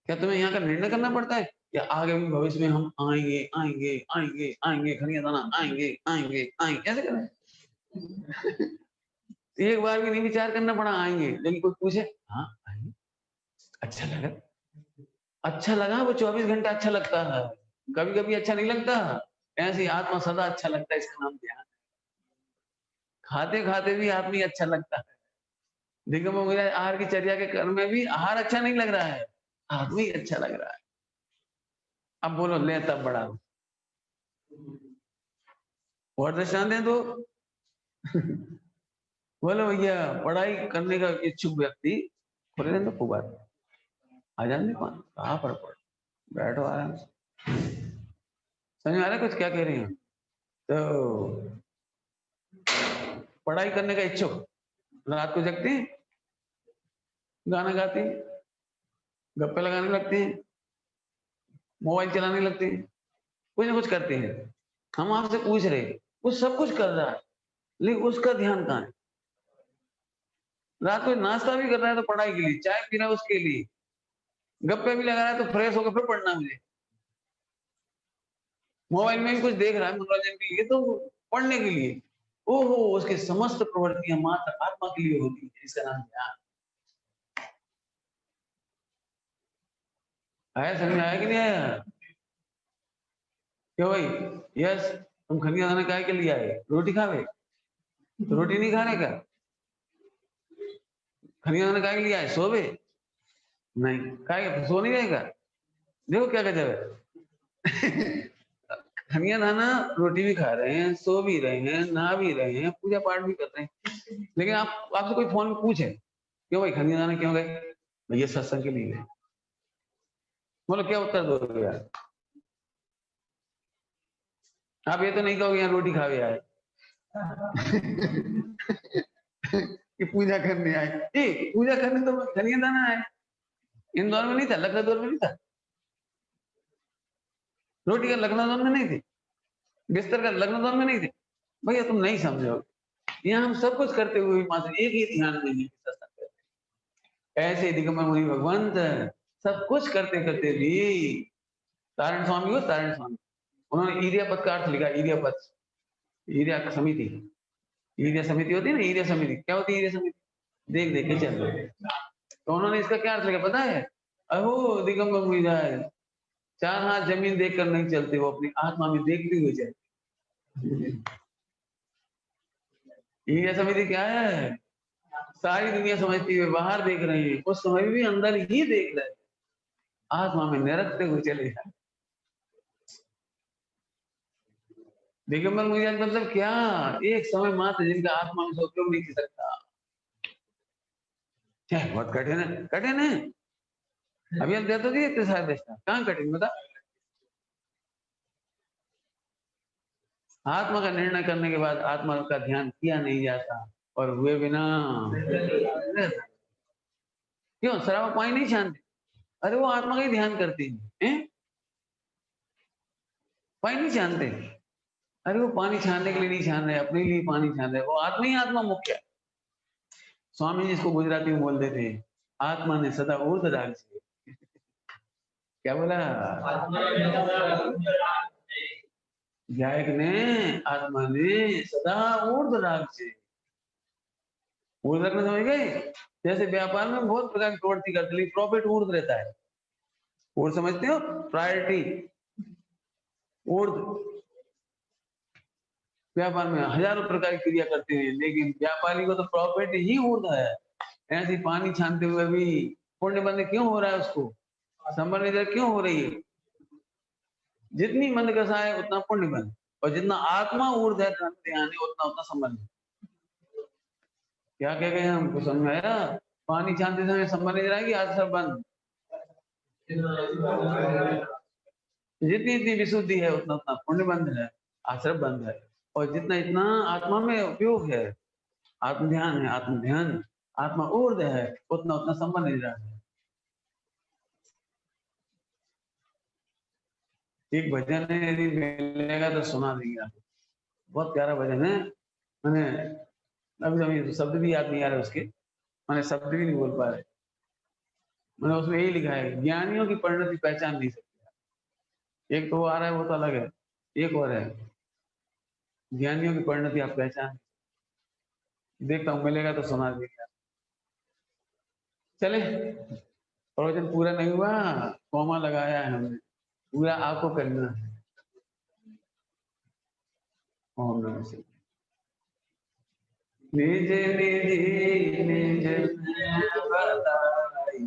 क्या तुम्हें यहाँ का निर्णय करना पड़ता है? या आगे भी भविष्य में हम आएंगे आएंगे आएंगे आएंगे, खनिया दाना आएंगे आएंगे आएंगे, ऐसे करें? एक बार भी नहीं विचार करना पड़ा, आएंगे। लेकिन कोई पूछे, हाँ आएंगे, अच्छा लगा, अच्छा लगा, वो 24 घंटा अच्छा लगता है, कभी कभी अच्छा नहीं लगता। ऐसी आत्मा सदा अच्छा लगता है, इसका नाम ध्यान। खाते खाते भी आदमी अच्छा लगता है, देखो मेरा आहार की चर्या के क्रम में भी आहार अच्छा नहीं लग रहा है, आदमी अच्छा लग रहा है। अब बोलो ले तब बड़ा और दृष्टांत दें तो बोलो भैया पढ़ाई करने का इच्छुक व्यक्ति खुले दिन तो खूब आ जाने कहाँ पर पड़, बैठो आराम से। समझ में आ रहा है कुछ क्या कह रही हैं? तो पढ़ाई करने का इच्छुक रात को जगते हैं, गाना गाते हैं, गप्पे लगाने लगते हैं, मोबाइल चलाने लगते हैं, कुछ ना कुछ करते हैं। हम आपसे पूछ रहे, वो सब कुछ कर रहा है लेकिन उसका ध्यान कहाँ है? रात को नाश्ता भी कर रहा है तो पढ़ाई के लिए, चाय पी रहा है उसके लिए, गप्पे भी लगा रहा है तो फ्रेश होकर फिर पढ़ना मुझे, मोबाइल में भी कुछ देख रहा है मनोरंजन के लिए तो पढ़ने के लिए। ओहो, उसके समस्त प्रवृत्तियां मात्र आत्मा के लिए होती है, इसका नाम ध्यान। आया समझ में? आया कि नहीं आया? क्यों भाई? यस, तुम खनिया दाना काय के लिए आए? रोटी खावे तो रोटी नहीं खाने का? खनिया दाना काय के लिए आए? सोवे नहीं, काय सो नहीं रहेगा? देखो क्या गजब है। खनिया दाना रोटी भी खा रहे हैं, सो भी रहे हैं, नहा भी रहे हैं, पूजा पाठ भी कर रहे हैं, लेकिन आप आपसे कोई फोन में पूछे क्यों भाई खनिया दाना क्यों गए? भैया सत्संग के लिए गए। बोलो क्या उत्तर दोगे यार? आप ये तो नहीं कहोगे यहाँ रोटी खावे आए कि पूजा करने आए। पूजा करने तो धनिया दाना है, इंदौर में नहीं था, लखनऊ में नहीं था, रोटी का लखनऊ में नहीं थी, बिस्तर का लखनऊ में नहीं थे। भैया तुम नहीं समझोगे, यहाँ हम सब कुछ करते हुए मात्र एक ही ध्यान नहीं है, ऐसे दिगंबर मुनि भगवंत सब कुछ करते करते भी, तारण स्वामी हो, तारण स्वामी, उन्होंने ईरिया पद का अर्थ लिखा, ईरिया पद, ईरिया समिति, ईरिया समिति होती है ना, ईरिया समिति क्या होती है? ईरिया समिति देख देख के चल रहे, तो उन्होंने इसका क्या अर्थ लिखा पता है? अहो दिगंबर मुनि जाए, चार हाथ जमीन देखकर नहीं चलते, वो अपनी आत्मा में देखते हुए चलते। ईरिया समिति क्या है? सारी दुनिया समझती है बाहर देख रहे हैं, उस समय भी अंदर ही देख रहे हैं, आत्मा में निरखते हुए चले जाए। दिगंबर मुनि मतलब क्या? एक समय मात्र जिनका आत्मा में उपयोग नहीं कर सकता। क्या बहुत कठिन है, कठिन है। अभी हम देते थे इतने सारे दृष्टा, कहाँ कठिन बता? आत्मा का निर्णय करने के बाद आत्मा का ध्यान किया नहीं जाता और हुए बिना क्यों? शराब पानी नहीं छानते, अरे वो आत्मा का ही ध्यान करती है, पानी नहीं छानते, अरे वो पानी छानने के लिए नहीं छान रहे, अपने लिए पानी छान रहे, वो आत्मा ही आत्मा मुख्य है। स्वामी जी इसको गुजराती में बोलते थे, आत्मा ने सदा ऊर्ध राग से, क्या बोला? गायक ने, आत्मा ने सदा ऊर्ध राग से, ऊर्ध रखना समझ गए? जैसे व्यापार में बहुत प्रकार की प्रवृत्ति करते, प्रॉफिट ऊर्ध रहता है, ऊर्ध समझते हो? प्रायोरिटी ऊर्ध, व्यापार में हजारों प्रकार की क्रिया करते हैं, लेकिन व्यापारी को तो प्रॉफिट ही ऊर्ध है। ऐसे पानी छानते हुए भी पुण्य बंद क्यों हो रहा है? उसको संबंध क्यों हो रही है? जितनी मंद कसा है उतना पुण्य बंद, और जितना आत्मा ऊर्ध है ध्यान है उतना उतना संबंध। क्या कह गए हमको समझ में आया? पानी छानते समय संबंध रहेगी, आश्रम बंद, जितनी इतनी विशुद्धि है उतना उतना पुण्य बंद है, आश्रम बंद है, और जितना इतना आत्मा में उपयोग है, आत्म ध्यान है, आत्म ध्यान आत्मा ऊर्ध है, उतना उतना संबंध नहीं रहा है। एक भजन है, यदि मिलेगा तो सुना देंगे आपको, बहुत प्यारा भजन है। मैंने अभी अभी शब्द भी याद नहीं आ रहे उसके, मैंने शब्द भी नहीं बोल पा रहे, मैंने उसमें यही लिखा है, ज्ञानियों की परिणति पहचान नहीं सकते। एक तो वो आ रहा है, वो तो अलग है, एक और है, ज्ञानियों की परिणति आप पहचान, देखता हूँ मिलेगा तो सुना देंगे। चले, प्रवचन पूरा नहीं हुआ, कॉमा लगाया है हमने, पूरा आपको करना है। ओम नमः शिवाय। निज निधि निज बताई,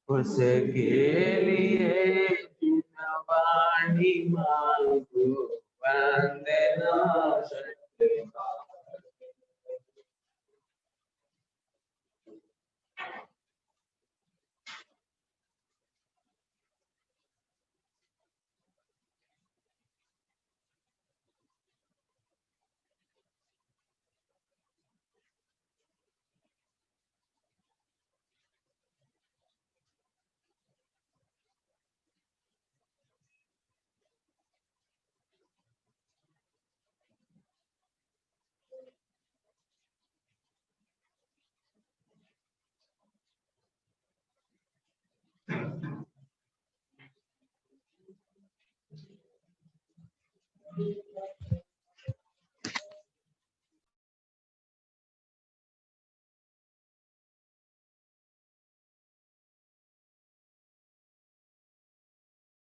उसके लिए वाणी मांगो वंदना सत्कार।